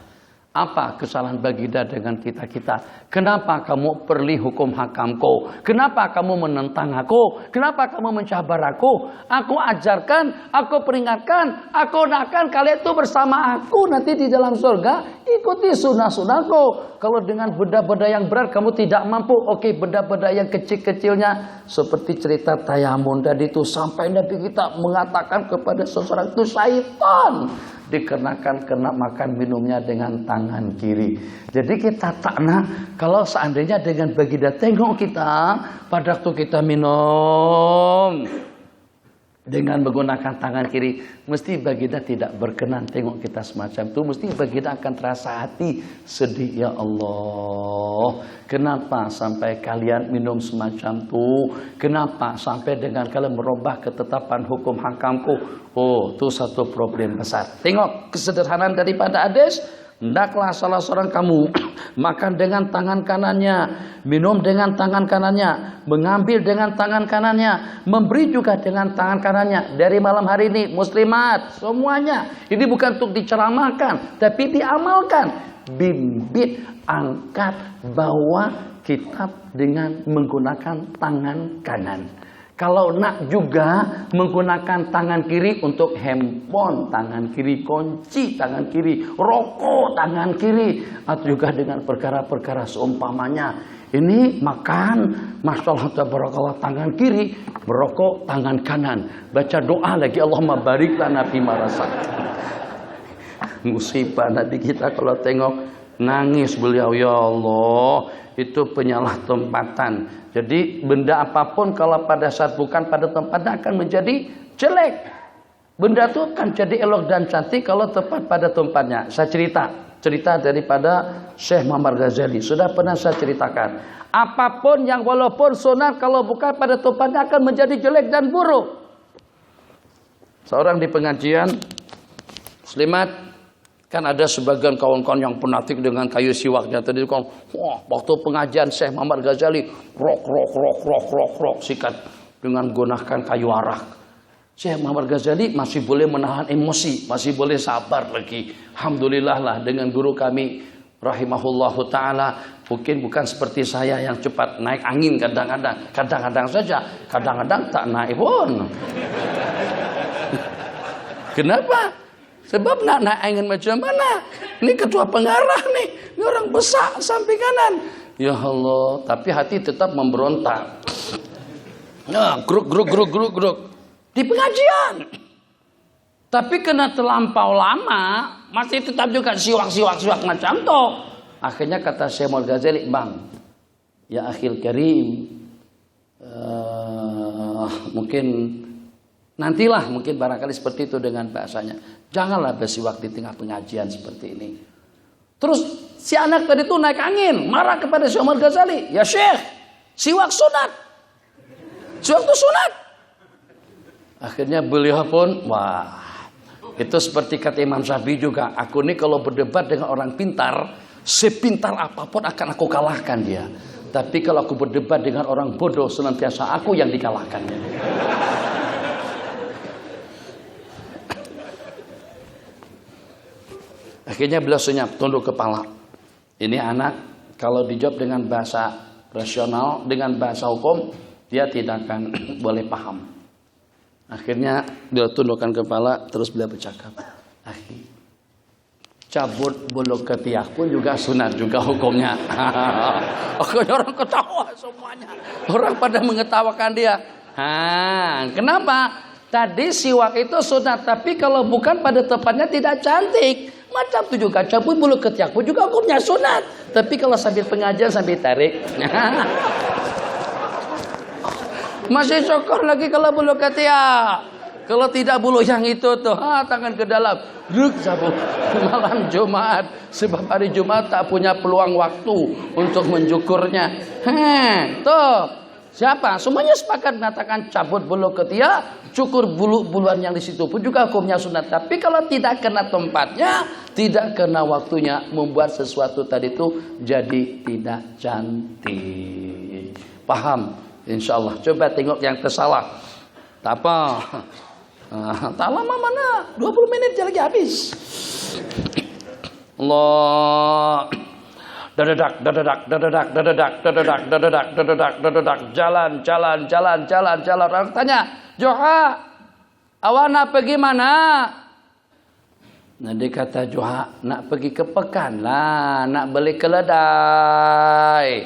Apa kesalahan baginda dengan kita-kita? Kenapa kamu perli hukum hakamku? Kenapa kamu menentang aku? Kenapa kamu mencabar aku? Aku ajarkan, aku peringatkan, aku nakkan kalian itu bersama aku nanti di dalam surga. Ikuti sunnah-sunnahku. Kalau dengan benda-benda yang berat kamu tidak mampu, oke, benda-benda yang kecil-kecilnya seperti cerita tayamun tadi itu, sampai Nabi kita mengatakan kepada seseorang itu syaitan. Dikenakan kena makan minumnya dengan tangan kiri. Jadi kita tak nak kalau seandainya dengan baginda tengok kita pada waktu kita minum dengan menggunakan tangan kiri, mesti baginda tidak berkenan tengok kita semacam itu. Mesti baginda akan terasa hati sedih, ya Allah, kenapa sampai kalian minum semacam itu? Kenapa sampai dengan kalian merubah ketetapan hukum hakamku? Oh, itu satu problem besar. Tengok kesederhanaan daripada hadis. Hendaklah salah seorang kamu makan dengan tangan kanannya, minum dengan tangan kanannya, mengambil dengan tangan kanannya, memberi juga dengan tangan kanannya. Dari malam hari ini muslimat semuanya, ini bukan untuk diceramahkan, tapi diamalkan. Bimbit, angkat, bawa kitab dengan menggunakan tangan kanan. Kalau nak juga menggunakan tangan kiri untuk handphone, tangan kiri, kunci tangan kiri, rokok tangan kiri, atau juga dengan perkara-perkara seumpamanya. Ini makan, Masya Allah, tabarakallah, tangan kiri, merokok tangan kanan, baca doa lagi, Allahumma barik lana fima razaqtana. Musibah nanti kita kalau tengok nangis beliau, ya Allah, itu penyalah tempatan. Jadi benda apapun kalau pada saat bukan pada tempatnya akan menjadi jelek. Benda itu akan jadi elok dan cantik kalau tepat pada tempatnya. Saya cerita daripada Syekh Muhammad Ghazali. Sudah pernah saya ceritakan. Apapun yang walaupun sunat kalau bukan pada tempatnya akan menjadi jelek dan buruk. Seorang di pengajian muslimat, kan ada sebagian kawan-kawan yang penatik dengan kayu siwaknya tadi kan, wah, waktu pengajian Syekh Muhammad Ghazali rok sikat dengan menggunakan kayu arak. Syekh Muhammad Ghazali masih boleh menahan emosi, masih boleh sabar lagi. Alhamdulillah lah dengan guru kami rahimahullahu taala. Mungkin bukan seperti saya yang cepat naik angin kadang-kadang saja, kadang-kadang tak naik pun. Kenapa? Sebab nak naik angin macam mana? Ini ketua pengarah nih. Ini orang besar samping kanan. Ya Allah, tapi hati tetap memberontak. Nah, gruk. Di pengajian. Tapi kena terlampau lama, masih tetap juga siwak macam tu. Akhirnya kata Syekh Muhammad Ghazali, bang, ya akhil karim, mungkin nantilah, mungkin barangkali seperti itu dengan bahasanya. Janganlah bersiwak di tengah pengajian seperti ini. Terus si anak tadi itu naik angin, marah kepada Syekh Ahmad Ghazali. Ya Syekh, siwak sunat. Siwak itu sunat. Akhirnya beliau pun, wah, itu seperti kata Imam Syafi'i juga. Aku ini kalau berdebat dengan orang pintar, sepintar apapun akan aku kalahkan dia. Tapi kalau aku berdebat dengan orang bodoh, senantiasa aku yang dikalahkan. Akhirnya beliau senyap, tunduk kepala. Ini anak, kalau dijawab dengan bahasa rasional, dengan bahasa hukum, dia tidak akan boleh paham. Akhirnya beliau tundukkan kepala, terus beliau bercakap, akhi, cabut bulu ketiak pun juga sunat juga hukumnya. Akhirnya orang ketawa semuanya. Orang pada mengetawakan dia. Kenapa? Tadi siwak itu sunat, tapi kalau bukan pada tempatnya tidak cantik. Macam itu juga cabut bulu ketiak pun juga hukumnya sunat. Tapi kalau sambil pengajian sambil tarik. Masih syukur lagi kalau bulu ketiak. Kalau tidak bulu yang itu tuh, tangan ke dalam, sabuk malam Jumat. Sebab hari Jumat tak punya peluang waktu untuk mencukurnya. Tuh, siapa? Semuanya sepakat mengatakan cabut bulu ketiak, cukur bulu-buluan yang di situ pun juga hukumnya sunat. Tapi kalau tidak kena tempatnya, tidak kena waktunya, membuat sesuatu tadi itu jadi tidak cantik. Paham? Insya Allah. Coba tengok yang tersalah. Tak apa. Tak lama mana? 20 menit lagi habis. Allah. Dadadak. Jalan. Orang tanya, Joha, awana pergi mana? Nah dia kata, Joha, nak pergi ke Pekan lah, nak beli keledai.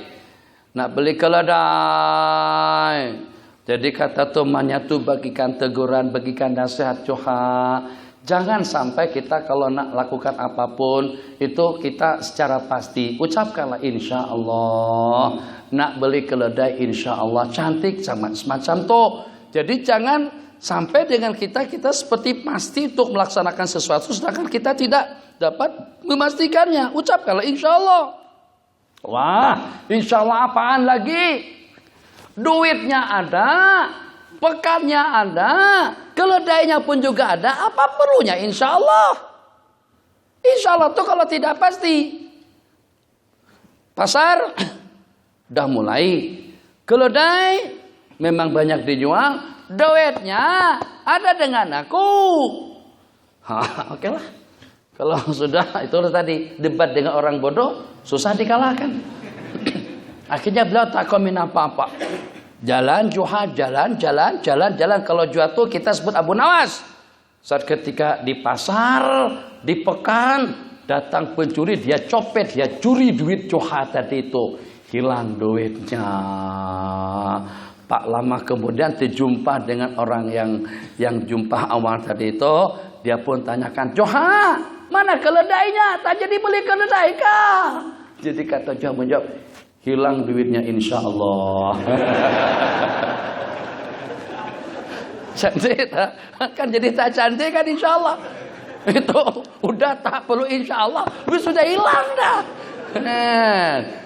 Jadi kata temannya tuh bagikan teguran, bagikan nasihat, Joha. Jangan sampai kita kalau nak lakukan apapun itu kita secara pasti ucapkanlah insya Allah. Nak beli keledai insya Allah, cantik semacam tuh. Jadi jangan sampai dengan kita seperti pasti untuk melaksanakan sesuatu sedangkan kita tidak dapat memastikannya. Ucapkanlah insya Allah. Wah, insya Allah apaan lagi? Duitnya ada, pekannya ada, keledainya pun juga ada. Apa perlunya insya Allah? Insya Allah tuh kalau tidak pasti. Pasar udah mulai. Keledai memang banyak dijual. Duitnya ada dengan aku. Oke lah. Kalau sudah itu tadi debat dengan orang bodoh, susah dikalahkan. Akhirnya beliau tak komen apa-apa. Jalan Joha, jalan. Kalau jatuh kita sebut Abu Nawas. Saat ketika di pasar, di Pekan, datang pencuri, dia copet, dia curi duit Joha tadi itu. Hilang duitnya. Pak lama kemudian terjumpa dengan orang yang jumpa awal tadi itu. Dia pun tanyakan, Joha, mana keledainya? Tak jadi beli keledai kah? Jadi kata Joha menjawab, hilang duitnya insya Allah. Cantik kan jadi tak cantik kan insya Allah. Itu udah tak perlu insya Allah, sudah hilang dah.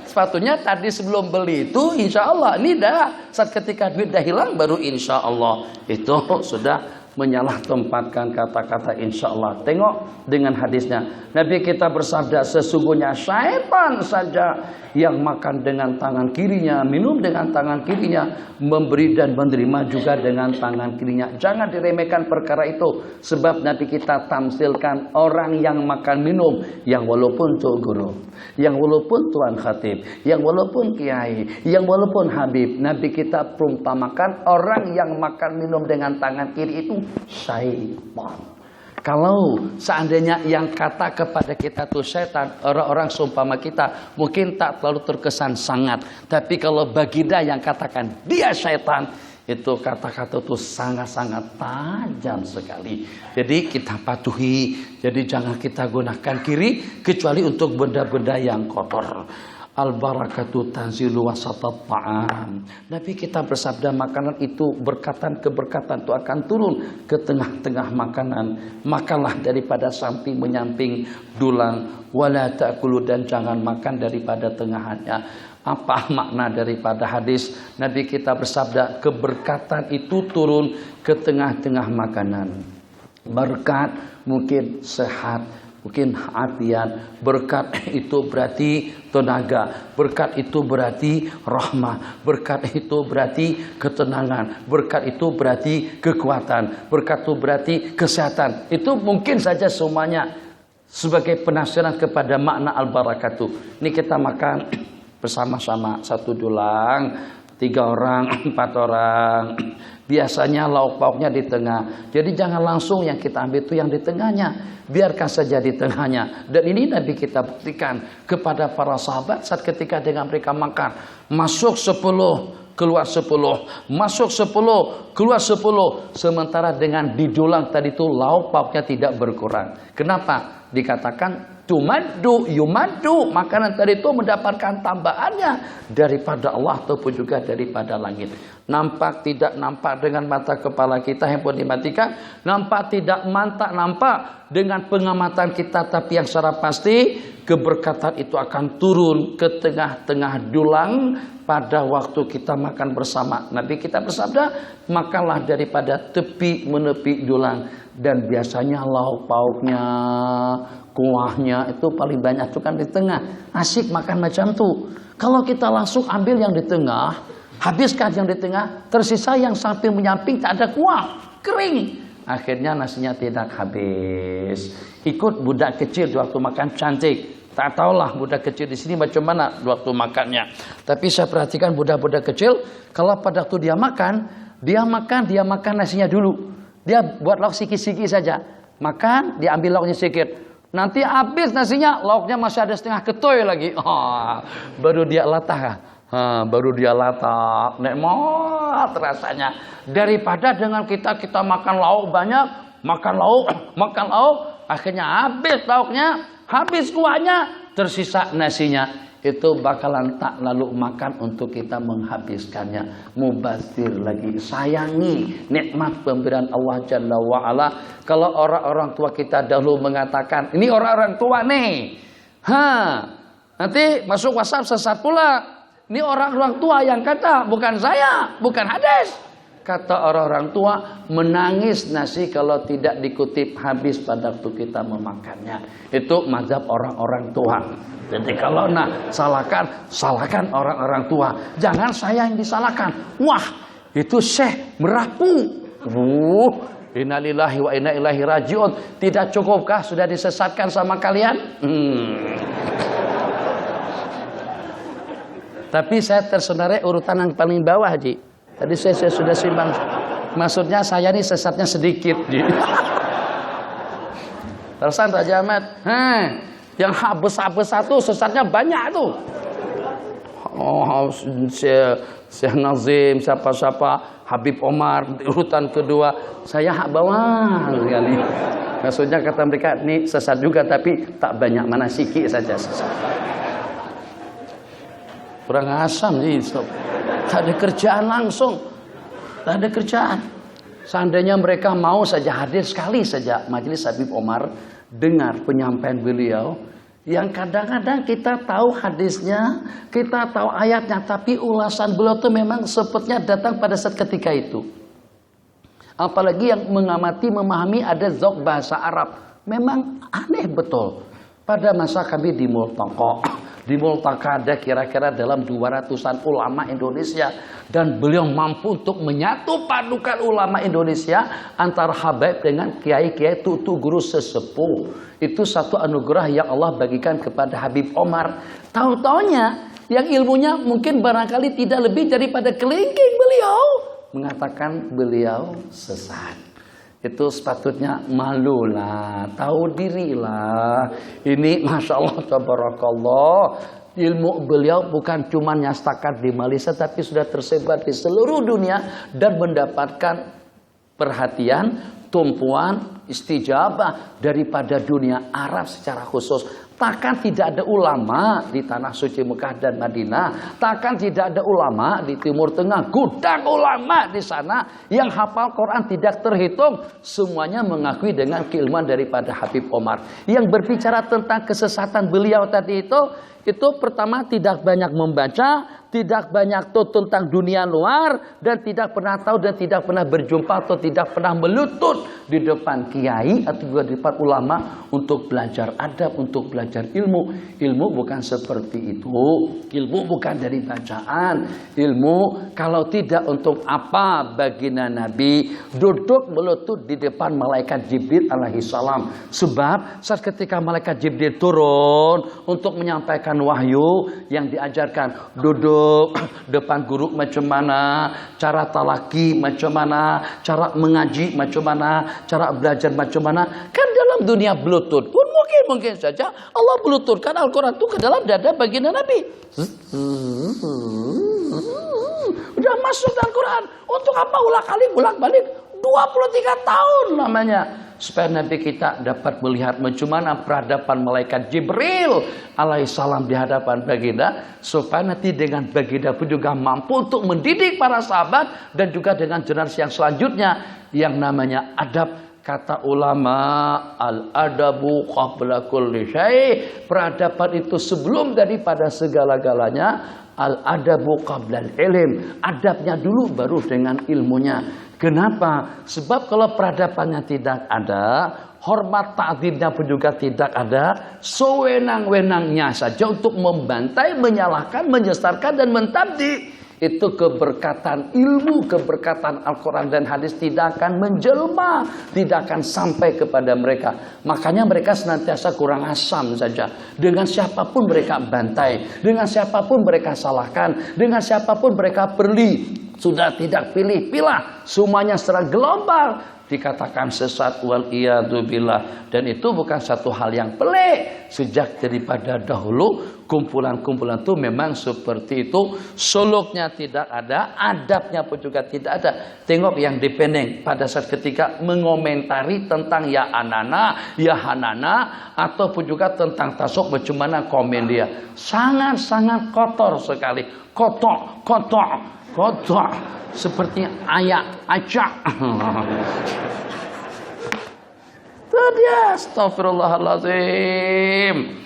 Sepatunya tadi sebelum beli itu insya Allah. Ini dah saat ketika duit dah hilang baru insya Allah. Itu sudah menyalah tempatkan kata-kata insya Allah. Tengok dengan hadisnya. Nabi kita bersabda, sesungguhnya syaitan saja yang makan dengan tangan kirinya, minum dengan tangan kirinya, memberi dan menerima juga dengan tangan kirinya. Jangan diremehkan perkara itu. Sebab Nabi kita tamsilkan orang yang makan minum, yang walaupun tu guru, yang walaupun tuan khatib, yang walaupun kiai, yang walaupun habib, Nabi kita perumpamakan orang yang makan minum dengan tangan kiri itu syaitan. Kalau seandainya yang kata kepada kita tuh syaitan, orang-orang seumpama kita mungkin tak terlalu terkesan sangat. Tapi kalau baginda yang katakan dia syaitan, itu kata-kata itu sangat-sangat tajam sekali. Jadi kita patuhi. Jadi jangan kita gunakan kiri kecuali untuk benda-benda yang kotor. Al-barakatu tanzilu wasatat ta'am. Nabi kita bersabda makanan itu keberkatan itu akan turun ke tengah-tengah makanan. Makanlah daripada samping menyamping dulang, wala ta'kulu, dan jangan makan daripada tengahannya. Apa makna daripada hadis? Nabi kita bersabda keberkatan itu turun ke tengah-tengah makanan. Berkat mungkin sehat, mungkin afiat. Berkat itu berarti tenaga. Berkat itu berarti rahmah. Berkat itu berarti ketenangan. Berkat itu berarti kekuatan. Berkat itu berarti kesehatan. Itu mungkin saja semuanya sebagai penafsiran kepada makna al-barakatuh. Ini kita makan bersama-sama, satu dulang, 3 orang, 4 orang. Biasanya lauk pauknya di tengah. Jadi jangan langsung yang kita ambil itu yang di tengahnya. Biarkan saja di tengahnya. Dan ini Nabi kita buktikan kepada para sahabat saat ketika dengan mereka makan. Masuk 10, keluar 10. Masuk 10, keluar 10. Sementara dengan didulang tadi itu lauk pauknya tidak berkurang. Kenapa? Dikatakan yumadu, makanan tadi itu mendapatkan tambahannya daripada Allah ataupun juga daripada langit. Nampak tidak nampak dengan mata kepala kita handphone dimatikan, nampak tidak nampak dengan pengamatan kita, tapi yang secara pasti keberkatan itu akan turun ke tengah-tengah dulang pada waktu kita makan bersama. Nabi kita bersabda, makanlah daripada tepi menepi dulang, dan biasanya lauk pauknya, kuahnya itu paling banyak itu kan di tengah. Asik makan macam tuh. Kalau kita langsung ambil yang di tengah, habiskan yang di tengah, tersisa yang samping menyamping tak ada kuah, kering. Akhirnya nasinya tidak habis. Ikut budak kecil di waktu makan cantik. Tak tahulah budak kecil di sini macam mana waktu makannya. Tapi saya perhatikan budak-budak kecil, kalau pada waktu dia makan nasinya dulu. Dia buat lauk sikit-sikit saja. Makan, dia ambil lauknya sedikit. Nanti habis nasinya, lauknya masih ada setengah ketoy lagi. Baru dia latah. Baru dia latah. Nikmat rasanya. Daripada dengan kita makan lauk banyak, makan lauk, akhirnya habis lauknya, habis kuahnya, tersisa nasinya. Itu bakalan tak lalu makan untuk kita menghabiskannya. Mubazir lagi. Sayangi nikmat pemberian Allah Jalla wa'ala. Kalau orang-orang tua kita dahulu mengatakan, ini orang-orang tua nih, nanti masuk WhatsApp sesat pula. Ini orang-orang tua yang kata, bukan saya, bukan hadis. Kata orang-orang tua, menangis nasi kalau tidak dikutip habis pada waktu kita memakannya. Itu mazhab orang-orang tua. Jadi kalau salahkan orang-orang tua. Jangan saya yang disalahkan. Wah, itu syekh merapu. Innalillahi wa inna ilaihi rajiun. Tidak cukupkah sudah disesatkan sama kalian? Tapi saya tersendarai urutan yang paling bawah, Haji. Tadi saya sudah simbang. Maksudnya saya ini sesatnya sedikit. Terusan Raja Ahmad. Yang besar-besar tuh sesatnya banyak tuh. Syekh Nazim, siapa-siapa, Habib Omar, urutan kedua. Saya hak bawah sekali. Maksudnya kata mereka, ini sesat juga tapi tak banyak, mana sikit saja sesat. Kurang asam nih, tak ada kerjaan langsung. Tak ada kerjaan. Seandainya mereka mau saja hadir sekali saja majelis Habib Omar, dengar penyampaian beliau, yang kadang-kadang kita tahu hadisnya, kita tahu ayatnya, tapi ulasan beliau itu memang sepertinya datang pada saat ketika itu. Apalagi yang mengamati, memahami ada zauk bahasa Arab. Memang aneh betul. Pada masa kami di Multaka ada kira-kira dalam 200-an ulama Indonesia, dan beliau mampu untuk menyatu padukan ulama Indonesia antara habaib dengan kiai-kiai tutu guru sesepuh. Itu satu anugerah yang Allah bagikan kepada Habib Omar. Tahu-taunya yang ilmunya mungkin barangkali tidak lebih daripada kelingking beliau, mengatakan beliau sesat. Itu sepatutnya malulah, tahu dirilah. Ini Masya Allah, tabarakallah. Ilmu beliau bukan cuma nyastakan di Malaysia, tapi sudah tersebar di seluruh dunia dan mendapatkan perhatian, tumpuan, istijabah daripada dunia Arab secara khusus. Takkan tidak ada ulama di tanah suci Mekah dan Madinah. Takkan tidak ada ulama di Timur Tengah. Gudang ulama di sana yang hafal Quran tidak terhitung. Semuanya mengakui dengan keilmuan daripada Habib Omar. Yang berbicara tentang kesesatan beliau tadi itu pertama tidak banyak membaca, tidak banyak tahu tentang dunia luar, dan tidak pernah tahu dan tidak pernah berjumpa atau tidak pernah melutut di depan kiai atau juga di depan ulama untuk belajar adab, untuk belajar ilmu. Ilmu bukan seperti itu. Ilmu bukan dari bacaan. Ilmu kalau tidak untuk apa baginda Nabi duduk melutut di depan malaikat Jibril alaihi salam. Sebab saat ketika malaikat Jibril turun untuk menyampaikan wahyu yang diajarkan, duduk depan guru macam mana, cara talaki macam mana, cara mengaji macam mana, cara belajar macam mana. Kan dalam dunia Bluetooth pun mungkin saja Allah Bluetoothkan Al-Quran itu ke dalam dada baginda Nabi. Udah masuk dalam Quran. Untuk apa ulang kali bolak-balik 23 tahun lamanya. Supaya Nabi kita dapat melihat macam mana peradaban malaikat Jibril alaihissalam di hadapan baginda. Supaya nanti dengan baginda pun juga mampu untuk mendidik para sahabat. Dan juga dengan generasi yang selanjutnya yang namanya adab. Kata ulama, al-adabu qabla kulli syai'. Peradaban itu sebelum daripada segala-galanya. Al-adabu qabla al-ilm. Adabnya dulu baru dengan ilmunya. Kenapa? Sebab kalau peradabannya tidak ada, hormat ta'zimnya pun juga tidak ada, sewenang-wenangnya saja untuk membantai, menyalahkan, menyesatkan dan mentabdi. Itu keberkatan ilmu, keberkatan Al-Quran dan hadis tidak akan menjelma, tidak akan sampai kepada mereka. Makanya mereka senantiasa kurang asam saja. Dengan siapapun mereka bantai, dengan siapapun mereka salahkan, dengan siapapun mereka perli. Sudah tidak pilih-pilah, semuanya secara global dikatakan sesat wal iyadu billah. Dan itu bukan satu hal yang pelik. Sejak daripada dahulu kumpulan-kumpulan itu memang seperti itu. Suluknya tidak ada, adabnya pun juga tidak ada. Tengok yang di Penang pada saat ketika mengomentari tentang ya anana, ya hanana, ataupun juga tentang tasawuf macam mana komen dia. Sangat-sangat kotor sekali. Kotor seperti ayak acak. Tadi astagfirullahaladzim.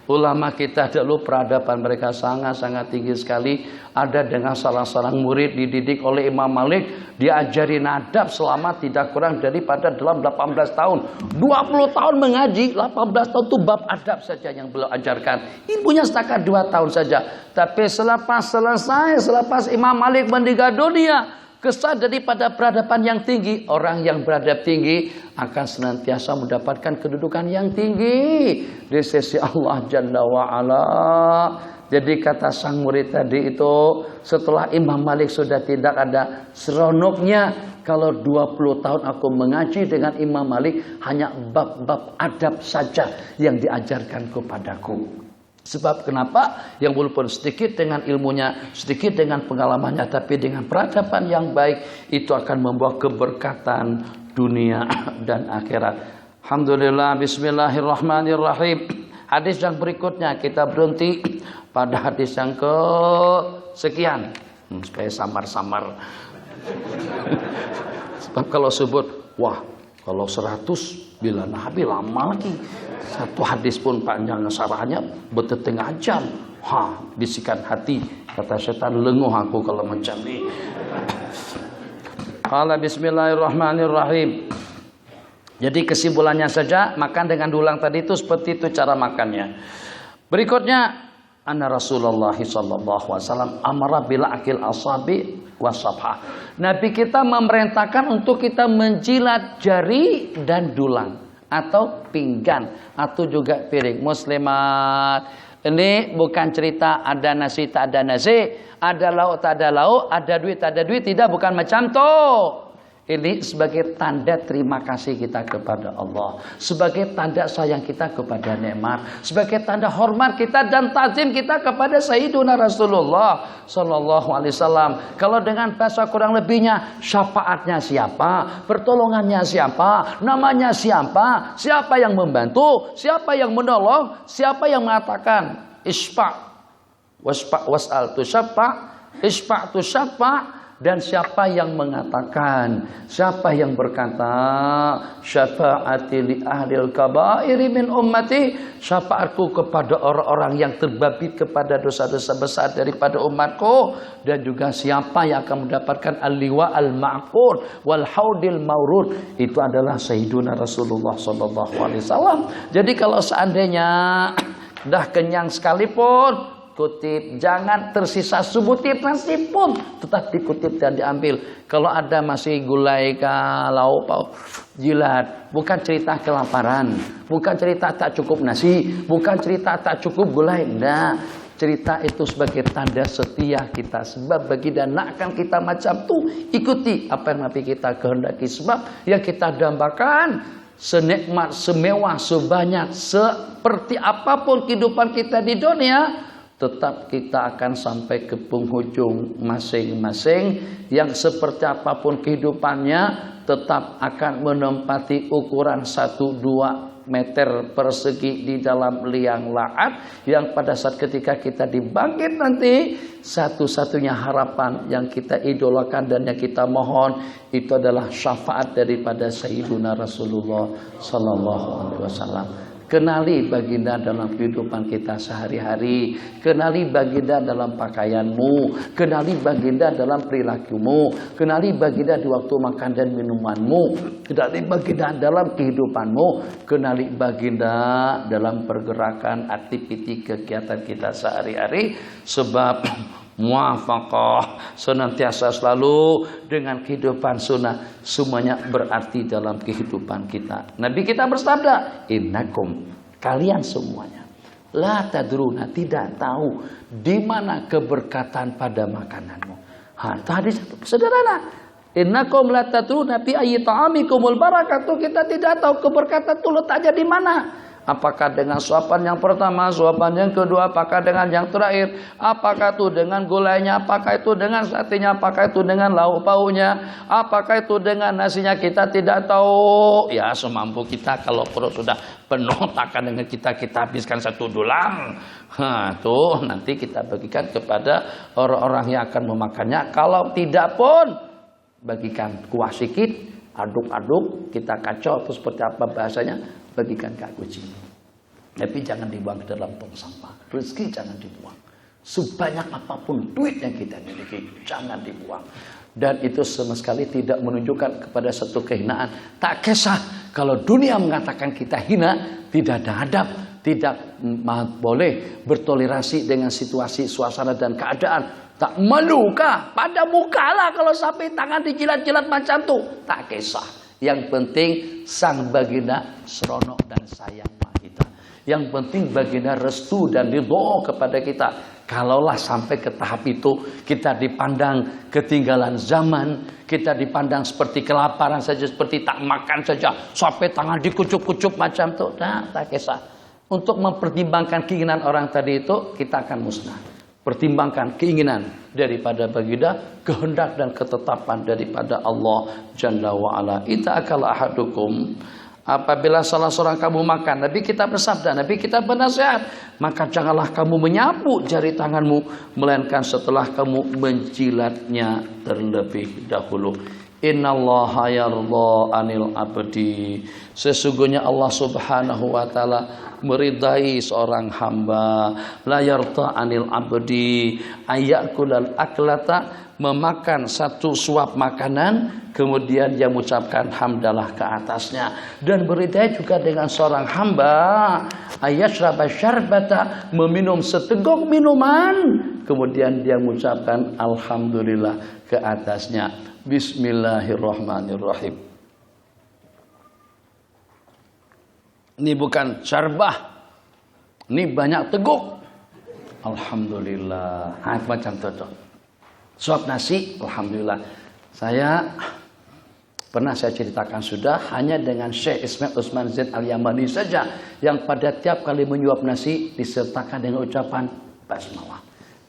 Ulama kita dulu peradaban mereka sangat-sangat tinggi sekali. Ada dengan salah seorang murid dididik oleh Imam Malik, diajari adab selama tidak kurang daripada dalam 18 tahun. 20 tahun mengaji, 18 tahun itu bab adab saja yang beliau ajarkan. Ilmunya setakat 2 tahun saja. Tapi selepas Imam Malik meninggal dunia, kesan daripada peradaban yang tinggi, orang yang beradab tinggi akan senantiasa mendapatkan kedudukan yang tinggi di sisi Allah Jalla wa'ala. Jadi kata sang murid tadi itu, setelah Imam Malik sudah tidak ada, seronoknya kalau 20 tahun aku mengaji dengan Imam Malik hanya bab-bab adab saja yang diajarkan kepadaku. Sebab kenapa? Yang walaupun sedikit dengan ilmunya, sedikit dengan pengalamannya, tapi dengan peradaban yang baik, itu akan membawa keberkatan dunia dan akhirat. Alhamdulillah, bismillahirrahmanirrahim. Hadis yang berikutnya kita berhenti pada hadis yang kesekian. Supaya samar-samar. Sebab kalau sebut, wah, kalau 100 bila Nabi lama lagi. Satu hadis pun panjang syarahnya bertetengah jam. Bisikan hati. Kata syaitan, lenguh aku kalau macam ni. Qala bismillahirrahmanirrahim. Jadi kesimpulannya saja, makan dengan dulang tadi itu seperti itu cara makannya. Berikutnya, anna Rasulullah sallallahu alaihi wasallam amara bil akil asabi wasabha. Nabi kita memerintahkan untuk kita menjilat jari dan dulang atau pinggan atau juga piring. Muslimat, ini bukan cerita ada nasi tak ada nasi, ada lauk tak ada lauk, ada duit tak ada duit, tidak, bukan macam tu. Ini sebagai tanda terima kasih kita kepada Allah, sebagai tanda sayang kita kepada nikmat, sebagai tanda hormat kita dan takzim kita kepada Sayyiduna Rasulullah Sallallahu Alaihi Wasallam. Kalau dengan bahasa kurang lebihnya, syafaatnya siapa, pertolongannya siapa, namanya siapa, siapa yang membantu, siapa yang menolong, siapa yang mengatakan isfa was'al tu syafa, isfa tu syafa. Dan siapa yang mengatakan, siapa yang berkata syafaati li ahlil kabairi min ummati, syafaatku kepada orang-orang yang terbabit kepada dosa-dosa besar daripada umatku, dan juga siapa yang akan mendapatkan al-liwa al-ma'qur wal haudil maurud, itu adalah Sayyiduna Rasulullah sallallahu alaihi wasallam. Jadi kalau seandainya dah kenyang sekalipun, kutip, jangan tersisa sebutir nasi pun tetap dikutip dan diambil. Kalau ada masih gulai kalau jilat, bukan cerita kelaparan, bukan cerita tak cukup nasi, bukan cerita tak cukup gulai. Nah, cerita itu sebagai tanda setia kita. Sebab bagi dan akan kita macam tuh, ikuti apa yang Nabi kita kehendaki. Sebab yang kita dambakan senikmat, semewah, sebanyak, seperti apapun kehidupan kita di dunia, tetap kita akan sampai ke penghujung masing-masing. Yang seperti apapun kehidupannya, tetap akan menempati ukuran 1-2 meter persegi di dalam liang lahat, yang pada saat ketika kita dibangkit nanti, satu-satunya harapan yang kita idolakan dan yang kita mohon itu adalah syafaat daripada Sayyiduna Rasulullah Sallallahu Alaihi Wasallam. Kenali baginda dalam kehidupan kita sehari-hari, kenali baginda dalam pakaianmu, kenali baginda dalam perilakumu, kenali baginda di waktu makan dan minumanmu, kenali baginda dalam kehidupanmu, kenali baginda dalam pergerakan aktiviti kegiatan kita sehari-hari. Sebab muafaqah senantiasa selalu dengan kehidupan sunnah, semuanya berarti dalam kehidupan kita. Nabi kita bersabda, innakum, kalian semuanya, la tadruna, tidak tahu di mana keberkatan pada makananmu. Tadi sederhana, innakum la tadruna bi ayyi ta'amikumul barakatuh, kita tidak tahu keberkatan itu letaknya di mana. Apakah dengan suapan yang pertama, suapan yang kedua, apakah dengan yang terakhir, apakah itu dengan gulainya, apakah itu dengan satenya, apakah itu dengan lauk pauknya, apakah itu dengan nasinya, kita tidak tahu. Ya semampu kita, kalau perut sudah penuh takkan dengan kita habiskan 1 dulang. Tuh nanti kita bagikan kepada orang-orang yang akan memakannya. Kalau tidak pun bagikan kuah sikit, aduk-aduk, kita kacau atau seperti apa bahasanya, bagikan ke kucing. Tapi jangan dibuang ke dalam tong sampah. Rezeki jangan dibuang. Sebanyak apapun duit yang kita miliki, jangan dibuang. Dan itu sama sekali tidak menunjukkan kepada satu kehinaan. Tak kisah kalau dunia mengatakan kita hina, tidak ada adab, tidak boleh bertoleransi dengan situasi, suasana dan keadaan. Tak melukah pada mukalah kalau sampai tangan dijilat-jilat macam tuh. Tak kisah. Yang penting sang baginda seronok dan sayang sama kita. Yang penting baginda restu dan ridho kepada kita. Kalaulah sampai ke tahap itu, kita dipandang ketinggalan zaman, kita dipandang seperti kelaparan saja, seperti tak makan saja, sampai tangan dikucup-kucup macam itu, nah, tak kisah. Untuk mempertimbangkan keinginan orang tadi itu, kita akan musnah. Pertimbangkan keinginan daripada baginda, kehendak dan ketetapan daripada Allah Jalla wa'ala. Ita akala ahadukum, apabila salah seorang kamu makan, Nabi kita bersabda, Nabi kita bernasihat, maka janganlah kamu menyapu jari tanganmu, melainkan setelah kamu menjilatnya terlebih dahulu. Innallaha yarda anil abdi, sesungguhnya Allah Subhanahu wa taala meridai seorang hamba, la yarda anil abdi ayakulal aklata, memakan satu suap makanan kemudian dia mengucapkan hamdalah ke atasnya, dan beridai juga dengan seorang hamba ayashraba syarbata, meminum seteguk minuman kemudian dia mengucapkan alhamdulillah ke atasnya. Bismillahirrahmanirrahim. Ini bukan syarbah, ini banyak teguk. Alhamdulillah. Macam itu. Suap nasi, alhamdulillah. Saya Pernah saya ceritakan sudah, hanya dengan Syekh Ismail Utsman Zaid Al-Yamani saja yang pada tiap kali menyuap nasi disertakan dengan ucapan basmalah.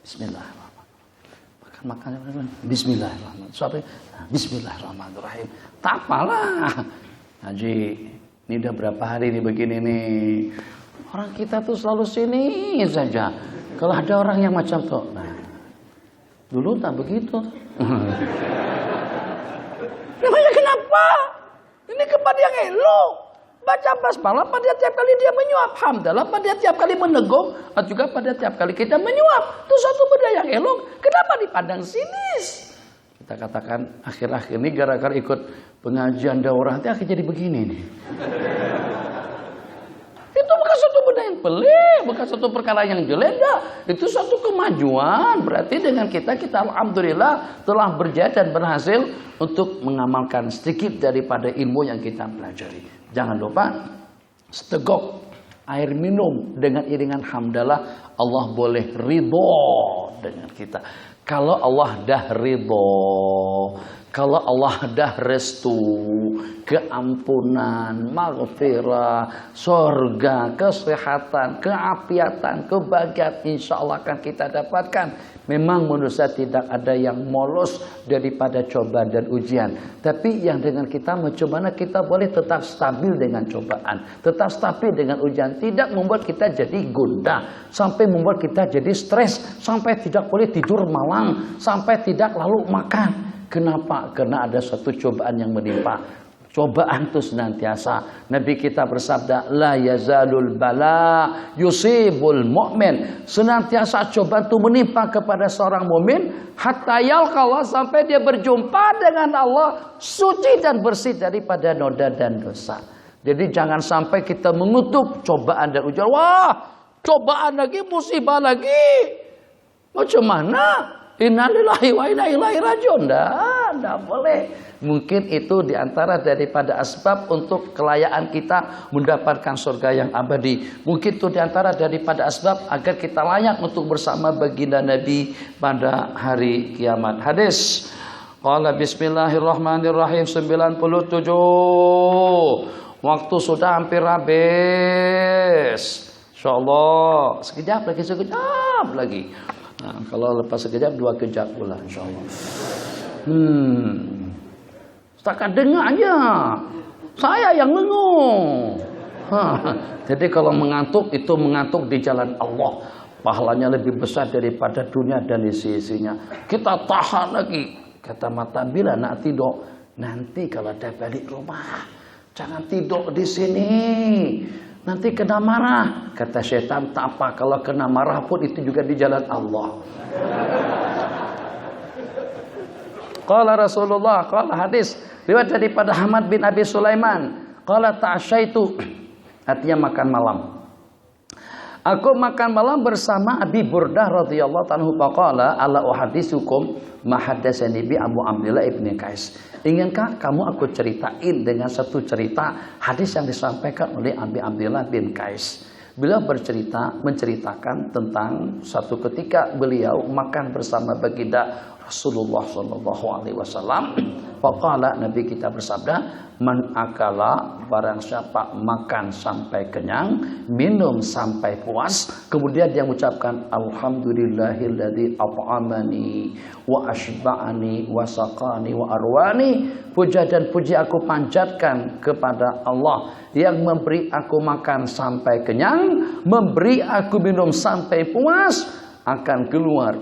Bismillahirrahmanirrahim. Makan Bismillahirrahmanirrahim. Suapnya Bismillahirrahmanirrahim. Tak apalah. Haji, ini udah berapa hari nih begini nih. Orang kita tuh selalu sini saja. Kalau ada orang yang macam tuh, nah, dulu tak begitu. Namanya kenapa? Ini kepada yang elok. Baca basmalah pada tiap kali dia menyuap. Hamdalah pada tiap kali menegung. Atau juga pada tiap kali kita menyuap. Itu suatu benda yang elok. Kenapa dipandang sinis? Kita katakan akhir-akhir ini gara-gara ikut pengajian daurah itu akhirnya jadi begini nih. Itu bukan suatu benda yang pelik, bukan suatu perkara yang jelek, enggak. Itu suatu kemajuan. Berarti dengan kita alhamdulillah telah berjaya dan berhasil untuk mengamalkan sedikit daripada ilmu yang kita pelajari. Jangan lupa setegok air minum dengan iringan hamdalah, Allah boleh ridho dengan kita. Kalau Allah dah ridho, kalau Allah dah restu, keampunan, maghfirah, surga, kesehatan, keapiatan, kebahagiaan, insya Allah akan kita dapatkan. Memang menurut saya tidak ada yang molos daripada cobaan dan ujian. Tapi yang dengan kita mencoba, kita boleh tetap stabil dengan cobaan, tetap stabil dengan ujian. Tidak membuat kita jadi gundah, sampai membuat kita jadi stres, sampai tidak boleh tidur malam, sampai tidak lalu makan. Kenapa? Karena ada suatu cobaan yang menimpa. Cobaan itu senantiasa. Nabi kita bersabda, la yazalul bala yusibul mu'min. Senantiasa cobaan itu menimpa kepada seorang mukmin hatta yalqallah, sampai dia berjumpa dengan Allah suci dan bersih daripada noda dan dosa. Jadi jangan sampai kita mengutuk cobaan dan ujian. Wah, cobaan lagi, musibah lagi. Macam mana? Innalillahi wa inna ilaihi raji'un. Tidak boleh. Mungkin itu diantara daripada asbab untuk kelayaan kita mendapatkan surga yang abadi. Mungkin itu diantara daripada asbab agar kita layak untuk bersama baginda Nabi pada hari kiamat. Hadis. Qala bismillahirrahmanirrahim 97. Waktu sudah hampir habis. Insyaallah sekejap lagi. Nah, kalau lepas sekejap 2 kejap pula insyaallah. Setakat dengar aja. Saya yang mengung. Jadi kalau mengantuk itu mengantuk di jalan Allah. Pahalanya lebih besar daripada dunia dan isi-isinya. Kita tahan lagi. Kata mata bila nak tidur. Nanti kalau ada balik rumah, jangan tidur di sini. Nanti kena marah. Kata syaitan, tak apa. Kalau kena marah pun itu juga di jalan Allah. Qala Rasulullah, qala hadis riwayat daripada Ahmad bin Abi Sulaiman, qala ta'asyaitu, artinya makan malam. Aku makan malam bersama Abi Burdah radhiyallahu anhu, faqala ala uhaditsukum ma haddatsani bi Abu Abdullah ibn Qais. Inginkah kamu aku ceritain dengan satu cerita hadis yang disampaikan oleh Abi Abdullah bin Qais. Beliau menceritakan tentang satu ketika beliau makan bersama baginda Rasulullah sallallahu alaihi wasallam. Faqala, Nabi kita bersabda, man akala, barang siapa makan sampai kenyang, minum sampai puas, kemudian dia mengucapkan alhamdulillahilladzi at'amani wa ashba'ani wa saqani wa arwani. Puja dan puji aku panjatkan kepada Allah yang memberi aku makan sampai kenyang, memberi aku minum sampai puas, akan keluar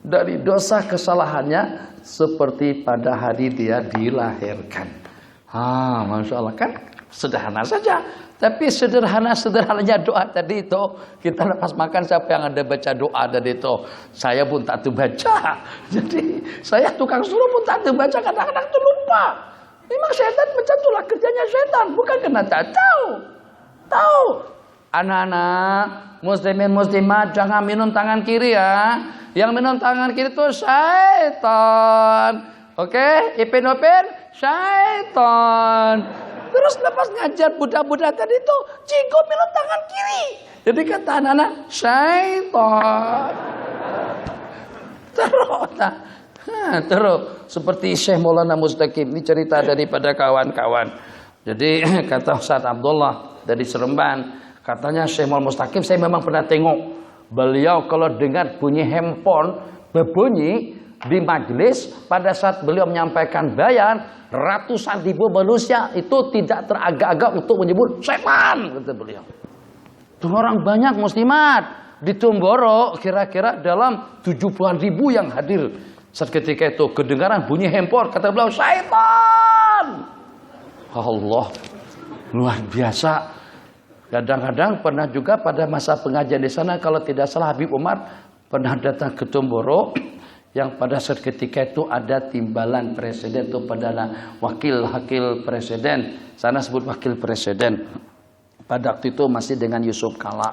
dari dosa kesalahannya seperti pada hari dia dilahirkan. Masya Allah, kan sederhana saja. Tapi sederhananya doa tadi itu, kita lepas makan siapa yang ada baca doa tadi itu? Saya pun tak tuh baca. Jadi saya tukang suruh pun tak tuh baca, kadang-kadang tuh lupa. Memang setan baca itulah kerjanya setan, bukan kena tak tahu. Tahu. Anak-anak muslimin muslimat, jangan minum tangan kiri ya. Yang minum tangan kiri itu syaitan. Oke, Ipin syaitan. Terus lepas ngajar budak-budak tadi itu, Cigo minum tangan kiri. Jadi kata anak-anak, syaitan. Terus Terus seperti Syekh Maulana Mustaqim, ini cerita daripada kawan-kawan. Jadi kata Ustaz Abdullah dari Seremban, katanya Syekh Maulana Mustaqim saya memang pernah tengok beliau kalau dengar bunyi handphone berbunyi di majelis pada saat beliau menyampaikan bayan, ratusan ribu manusia itu tidak teragak-agak untuk menyebut setan, kata beliau. Tuh orang banyak muslimat di Tumboro kira-kira dalam 70-an ribu yang hadir. Saat ketika itu kedengaran bunyi handphone, kata beliau, syaitan. Allah, luar biasa. Kadang-kadang pernah juga pada masa pengajian di sana, kalau tidak salah Habib Umar pernah datang ke Tumboro, yang pada saat ketika itu ada timbalan presiden itu pada wakil presiden, sana sebut wakil presiden. Pada waktu itu masih dengan Yusuf Kala.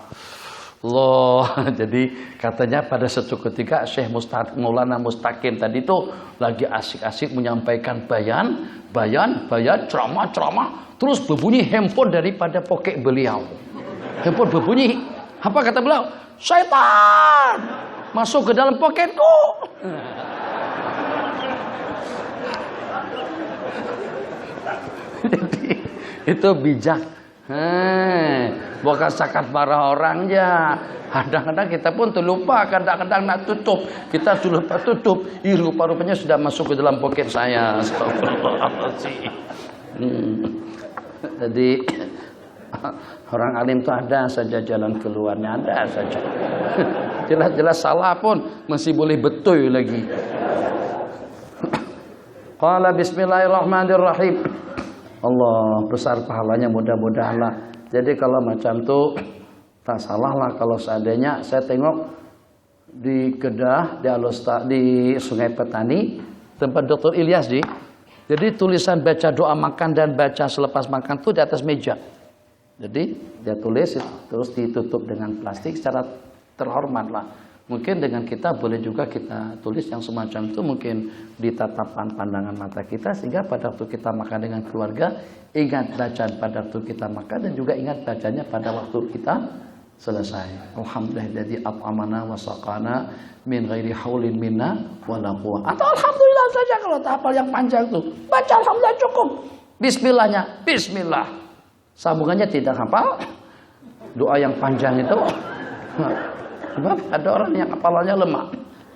Loh, jadi katanya pada suatu ketika Syekh Maulana Mustaqim tadi itu lagi asik-asik menyampaikan bayan, ceramah, terus berbunyi handphone daripada poket beliau. Handphone berbunyi, apa kata beliau? Syaitan masuk ke dalam poketku. Jadi itu bijak. Bukan sakat marah orang ya. Kadang-kadang kita pun terlupa, kadang-kadang nak tutup, kita sudah lupa tutup. Rupa-rupanya sudah masuk ke dalam poket saya. Astagfirullahaladzim. Jadi orang alim itu ada saja jalan keluarnya, ada saja. Jelas-jelas salah pun masih boleh betul lagi. Qala bismillahirrahmanirrahim. Allah besar pahalanya, mudah-mudahan lah. Jadi kalau macam tuh tak salah lah kalau seandainya saya tengok di Kedah, di Sungai Petani tempat Dr. Ilyas di. Jadi tulisan baca doa makan dan baca selepas makan tuh di atas meja. Jadi dia tulis terus ditutup dengan plastik secara terhormat lah. Mungkin dengan kita boleh juga kita tulis yang semacam itu mungkin di tatapan pandangan mata kita, sehingga pada waktu kita makan dengan keluarga ingat bacaan pada waktu kita makan dan juga ingat bacanya pada waktu kita selesai. Alhamdulillahilladzi at'amana wa saqana min ghairi haulin minna wala quwwah. Atau alhamdulillah saja kalau tak hafal yang panjang itu. Baca alhamdulillah cukup. Bismillahnya, bismillah. Sambungannya tidak hafal. Doa yang panjang itu. Sebab ada orang yang hafalannya lemah.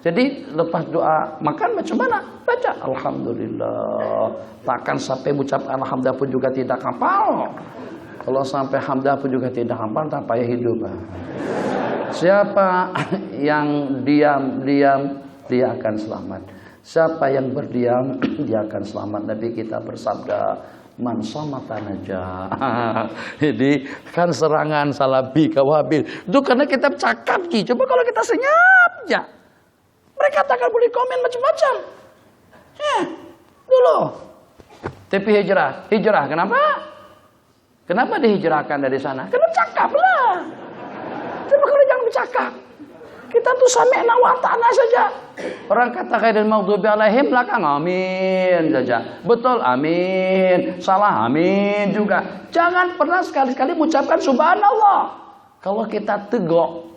Jadi lepas doa makan macam mana? Baca alhamdulillah. Takkan sampai mengucapkan alhamdulillah pun juga tidak hafal. Kalau sampai hamdah pun juga tidak hafal, tak payah hidup. Siapa yang diam dia akan selamat. Siapa yang berdiam dia akan selamat. Nabi kita bersabda, man somata najah. Jadi kan serangan Salafi Kawabil itu karena kita cakap Ki. Coba kalau kita senyap ya, mereka takkan boleh komen macam-macam. Dulu tapi hijrah kenapa dihijrahkan dari sana? Karena cakap lah. Coba kalau jangan bercakap, kita tuh sami'na wa ta'na saja. Orang kata khairil maghdubi alaihim belakang amin saja. Betul amin, salah amin juga. Jangan pernah sekali-kali mengucapkan subhanallah. Kalau kita tegur.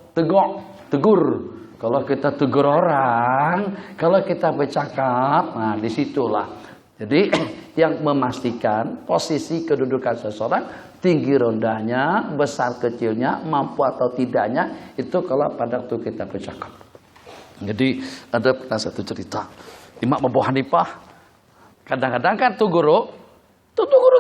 Kalau kita tegur orang, kalau kita bercakap, nah disitulah. Jadi yang memastikan posisi kedudukan seseorang, tinggi rendahnya, besar kecilnya, mampu atau tidaknya, itu kalau pada waktu kita bercakap. Jadi ada pernah satu cerita, Imam Abu Hanifah, kadang-kadang kan tuh guru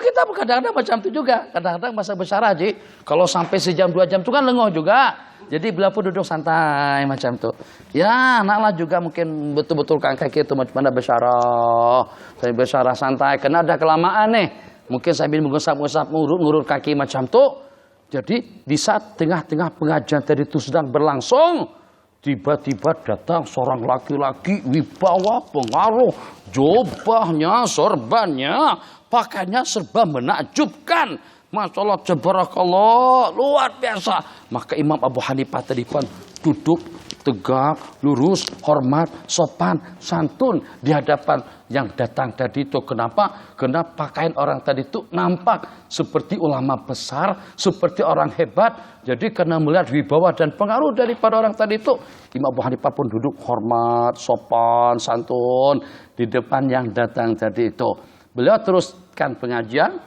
kita kadang-kadang macam itu juga. Kadang-kadang masa besar aja, kalau sampai sejam 2 jam itu kan lengoh juga. Jadi beliau pun duduk santai macam itu. Ya, naklah juga mungkin betul-betul kaki itu macam mana besyarah. Saya besyarah santai, karena ada kelamaan nih. Mungkin sambil mengusap-usap ngurut kaki macam itu. Jadi di saat tengah-tengah pengajian tadi itu sedang berlangsung, tiba-tiba datang seorang laki-laki wibawa, pengaruh, jubahnya, sorbannya, pakaiannya serba menakjubkan. Masya Allah, tabarakallah, luar biasa. Maka Imam Abu Hanifah tadi pun duduk tegak, lurus, hormat, sopan, santun di hadapan yang datang tadi itu. Kenapa? Karena pakaian orang tadi itu nampak seperti ulama besar, seperti orang hebat. Jadi karena melihat wibawa dan pengaruh daripada orang tadi itu, Imam Abu Hanifah pun duduk hormat, sopan, santun di depan yang datang tadi itu. Beliau teruskan pengajian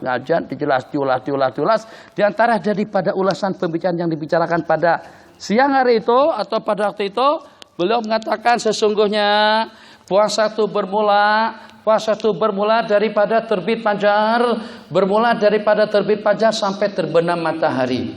diulas. Di antara daripada ulasan pembicaraan yang dibicarakan pada siang hari itu atau pada waktu itu, beliau mengatakan sesungguhnya puasa itu bermula daripada terbit fajar sampai terbenam matahari.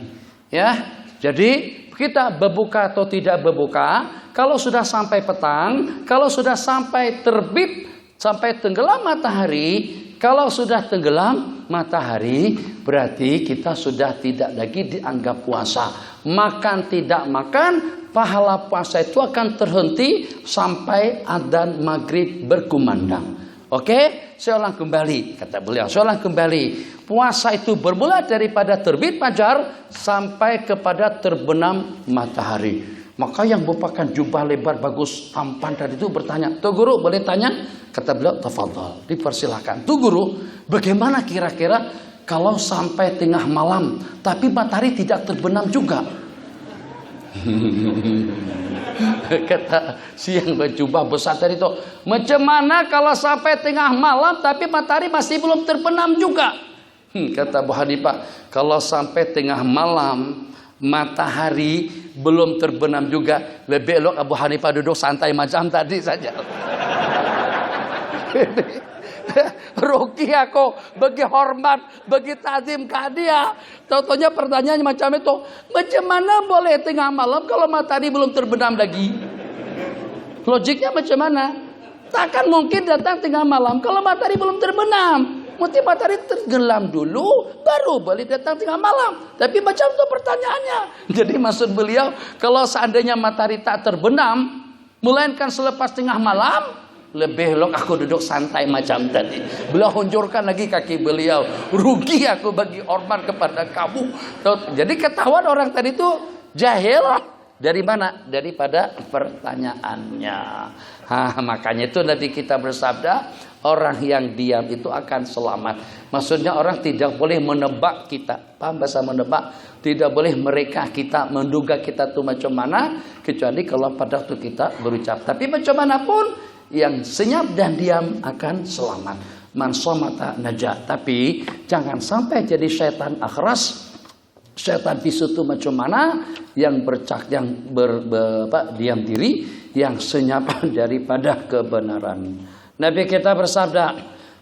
Ya, jadi kita berbuka atau tidak berbuka, kalau sudah sampai petang, kalau sudah sampai terbit, sampai tenggelam matahari, kalau sudah tenggelam matahari, berarti kita sudah tidak lagi dianggap puasa. Makan tidak makan, pahala puasa itu akan terhenti sampai adzan maghrib berkumandang. Oke, saya ulang kembali, kata beliau. Saya ulang kembali. Puasa itu bermula daripada terbit fajar sampai kepada terbenam matahari. Maka yang merupakan jubah lebar bagus tampan tadi itu bertanya, "Tuh guru, boleh tanya?" Kata beliau, "Tafadhal, dipersilahkan." "Tuh guru, bagaimana kira-kira kalau sampai tengah malam tapi matahari tidak terbenam juga?" Kata si yang berjubah besar tadi itu, "Macam mana kalau sampai tengah malam tapi matahari masih belum terbenam juga?" Kata Abu Hanifah, "Kalau sampai tengah malam matahari belum terbenam juga, lebih elok Abu Hanifah duduk santai macam tadi saja." Rugi aku bagi hormat, bagi takzim ke dia. Contohnya pertanyaannya macam itu, macam mana boleh tengah malam kalau matahari belum terbenam lagi? Logiknya macam mana? Takkan mungkin datang tengah malam kalau matahari belum terbenam. Mesti matahari tenggelam dulu, baru boleh datang tengah malam. Tapi macam itu pertanyaannya. Jadi maksud beliau, kalau seandainya matahari tak terbenam, melainkan selepas tengah malam, lebih elok aku duduk santai macam tadi. Beliau hunjurkan lagi kaki beliau. Rugi aku bagi hormat kepada kamu. Jadi ketahuan orang tadi itu jahil. Dari mana? Daripada pertanyaannya. Makanya itu nanti kita bersabda, orang yang diam itu akan selamat. Maksudnya orang tidak boleh menebak kita. Paham bahasa menebak? Tidak boleh mereka kita, menduga kita itu macam mana, kecuali kalau pada waktu kita berucap. Tapi macam manapun, yang senyap dan diam akan selamat. Man somata najat. Tapi jangan sampai jadi syaitan akhras, syaitan bisu itu macam mana, yang diam diri, yang senyap daripada kebenaran. Nabi kita bersabda,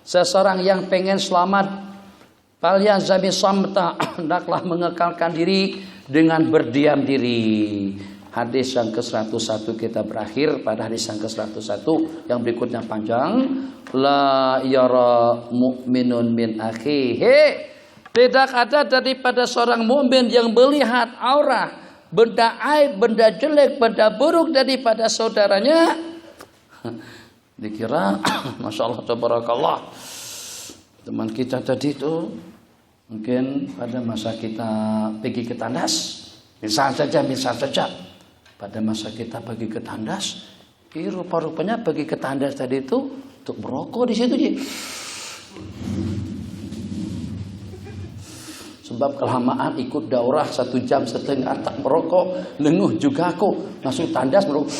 seseorang yang pengen selamat, falyazami samta, hendaklah mengekalkan diri dengan berdiam diri. Hadis yang ke-101 kita berakhir pada hadis yang ke-101, yang berikutnya panjang. La yara mu'minun min akhihi. Tidak ada daripada seorang mukmin yang melihat aurah, benda aib, benda jelek, benda buruk daripada saudaranya. Dikira Masya Allah, tabarakallah, teman kita tadi itu mungkin pada masa kita pergi ke tandas, misal saja pada masa kita pergi ke tandas, rupa-rupanya pergi ke tandas tadi itu untuk merokok di situ. Sebab kelamaan ikut daurah 1,5 jam tak merokok, lenguh juga aku. Masuk tandas merokok.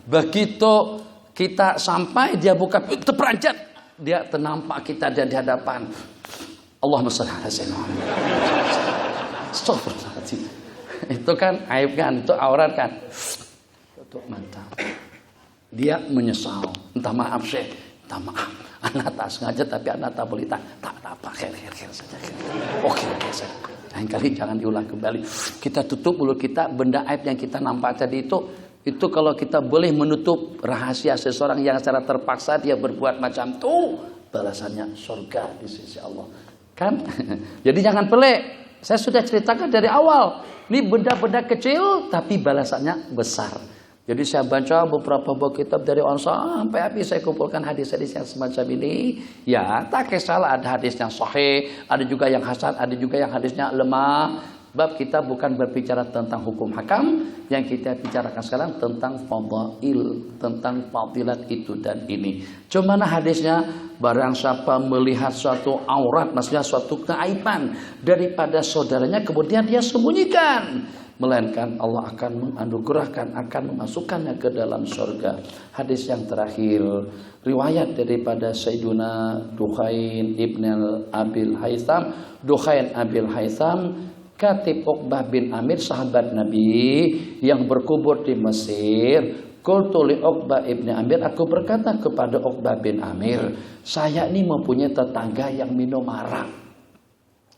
Begitu kita sampai, dia buka terperanjat, dia ternampak kita di hadapan. Allahumma shalli ala sayyidina Muhammad. Astagfirullahaladzim. Itu kan aib kan, itu aurat kan. Tutup mata. Dia menyesal. Entah maaf Syekh, entah maaf. Anak tak sengaja tapi anak tak boleh tak apa, khair saja. Oke saja. Lain kali jangan diulang kembali. Kita tutup mulut kita, benda aib yang kita nampak tadi itu kalau kita boleh menutup rahasia seseorang yang secara terpaksa dia berbuat macam itu, balasannya surga di sisi Allah. Kan? Jadi jangan pelik. Saya sudah ceritakan dari awal. Ini benda-benda kecil tapi balasannya besar. Jadi saya baca beberapa buku kitab dari Ansar sampai habis, saya kumpulkan hadis-hadis yang semacam ini. Ya, tak kisahlah, ada hadis yang sahih, ada juga yang hasan, ada juga yang hadisnya lemah. Sebab kita bukan berbicara tentang hukum hakam, yang kita bicarakan sekarang tentang fadail, tentang fadilat itu dan ini. Cuma hadisnya, barang siapa melihat suatu aurat, maksudnya suatu keaiban daripada saudaranya, kemudian dia sembunyikan, melainkan Allah akan menganugerahkan, akan memasukkannya ke dalam surga. Hadis yang terakhir, riwayat daripada Sayyiduna Dukhain ibn Abil Haytham, Dukhain Abil Haytham, Katib Uqbah bin Amir, sahabat Nabi yang berkubur di Mesir. Qultu li Uqbah ibn Amir, aku berkata kepada Uqbah bin Amir, saya ini mempunyai tetangga yang minum arak,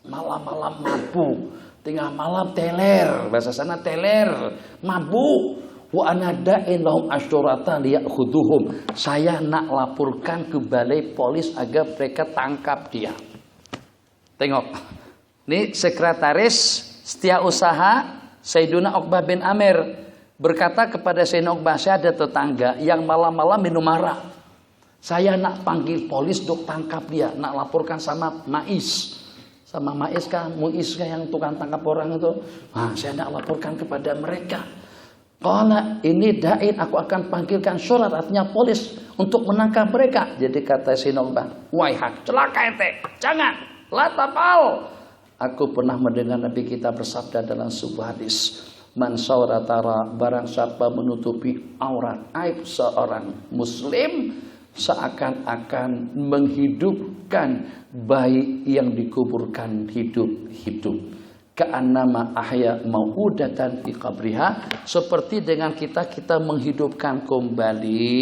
malam-malam mabuk, tengah malam teler, bahasa sana teler, mabuk. Wa anada'in lahum asyurata liya'khuduhum, saya nak laporkan ke balai polis agar mereka tangkap dia. Tengok, ini sekretaris setiausaha Sayyiduna Uqbah bin Amir berkata kepada Sayyidina Uqbah, saya ada tetangga yang malam-malam minum arak, saya nak panggil polis untuk tangkap dia, nak laporkan sama Maiz. Sama Maiz kan, Muiz kan yang tukang tangkap orang itu. Nah, saya nak laporkan kepada mereka. Qala ini da'in, aku akan panggilkan surat, artinya polis untuk menangkap mereka. Jadi kata Sayyidina Uqbah, waihak, celaka ente, jangan, la tafal. Aku pernah mendengar Nabi kita bersabda dalam sebuah hadis, man sawratara, barang siapa menutupi aurat, aib seorang muslim, seakan-akan menghidupkan bayi yang dikuburkan hidup-hidup. Ka'annama ahya mau'udatan fi qabriha, seperti dengan kita menghidupkan kembali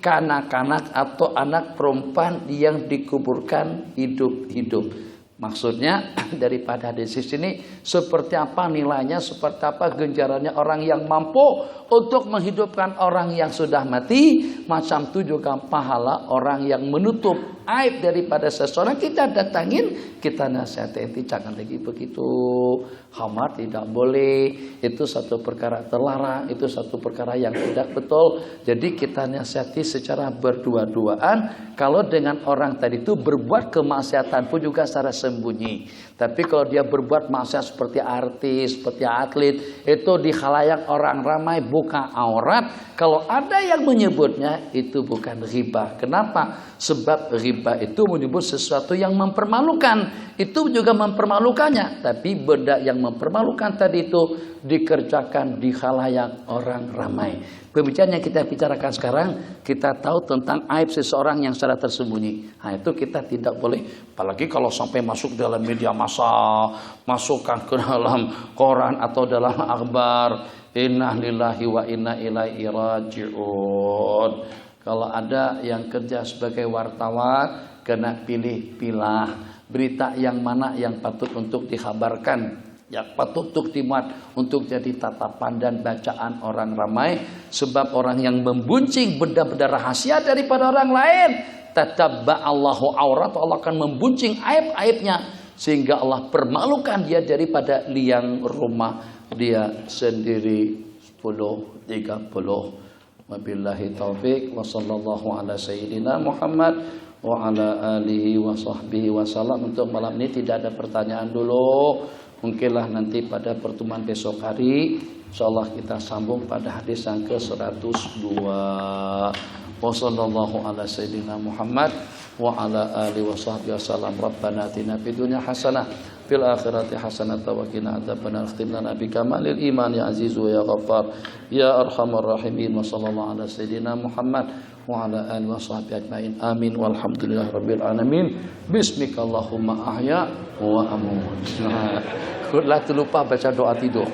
kanak-kanak atau anak perempuan yang dikuburkan hidup-hidup. Maksudnya daripada hadis ini, seperti apa nilainya, seperti apa genjarannya orang yang mampu untuk menghidupkan orang yang sudah mati, macam itu juga pahala orang yang menutup aib daripada seseorang. Kita datangin, kita nasihati, jangan lagi begitu, khamar tidak boleh, itu satu perkara terlarang, itu satu perkara yang tidak betul. Jadi kita nasihati secara berdua-duaan. Kalau dengan orang tadi itu berbuat kemaksiatan pun juga secara sembunyi. Tapi kalau dia berbuat maksiat seperti artis, seperti atlet, itu di khalayak orang ramai buka aurat, kalau ada yang menyebutnya itu bukan riba. Kenapa? Sebab riba itu menyebut sesuatu yang mempermalukan. Itu juga mempermalukannya. Tapi benda yang mempermalukan tadi itu dikerjakan di khalayak orang ramai. Pembicaraan yang kita bicarakan sekarang, kita tahu tentang aib seseorang yang secara tersembunyi. Nah, itu kita tidak boleh. Apalagi kalau sampai masuk dalam media massa, masukkan ke dalam koran atau dalam akhbar. Inna lillahi wa inna ilaihi raji'un. Kalau ada yang kerja sebagai wartawan, kena pilih-pilah berita yang mana yang patut untuk dikhabarkan, yang patut untuk dimuat, untuk jadi tatapan dan bacaan orang ramai. Sebab orang yang membuncing benda-benda rahasia daripada orang lain, tatabba'allahu aurat, Allah akan membuncing aib-aibnya, sehingga Allah permalukan dia daripada liang rumah dia sendiri. 10:30. Wabillahi taufik wa sallallahu ala sayyidina Muhammad wa ala alihi wa sahbihi wasallam. Untuk malam ini tidak ada pertanyaan dulu. Mungkinlah nanti pada pertemuan besok hari, insyaallah kita sambung pada hadis yang ke-102. Wa sallallahu ala sayyidina Muhammad wa ala alihi wa sahbihi wasallam. Rabbana atina fid dunya hasanah fil akhirati hasanah wa qina adzabannar. Ikhtim lana bi kamalil iman ya azizu ya ghaffar ya arhamar rahimin. Wa sallallahu ala sayyidina Muhammad wa ala alihi wa sahbihi ajmain. Amin walhamdulillahi rabbil alamin. Bismikallahumma ahya wa amut. Nah, lupa baca doa tidur.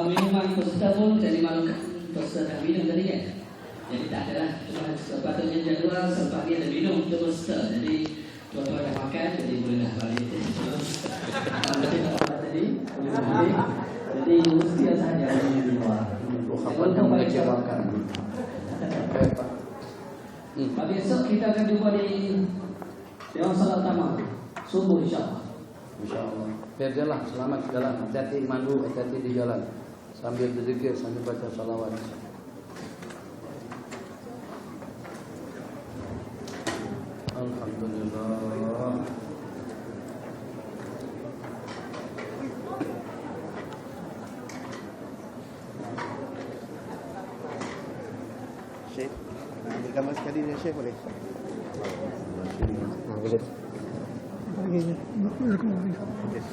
Minuman peserta pun jadi malu peserta minum tadi ya. Jadi tak adalah, cuma sepatutnya jadwal sempat dia ada minum untuk peserta. Jadi tuan-tuan dah makan, jadi bolehlah balik. Jadi mesti saja minum di luar. Untuk mengecewakan. Besok kita akan jumpa di Dewan Salat Taman subuh insyaAllah.
InsyaAllah. Biar jalan, selamat jalan. Hati-hati mandu, hati-hati di jalan. Sambil berzikir, sambil baca salawat. Alhamdulillah.
Syekh. Ambil gambar sekali dengan Syekh boleh?
Boleh.
Okey.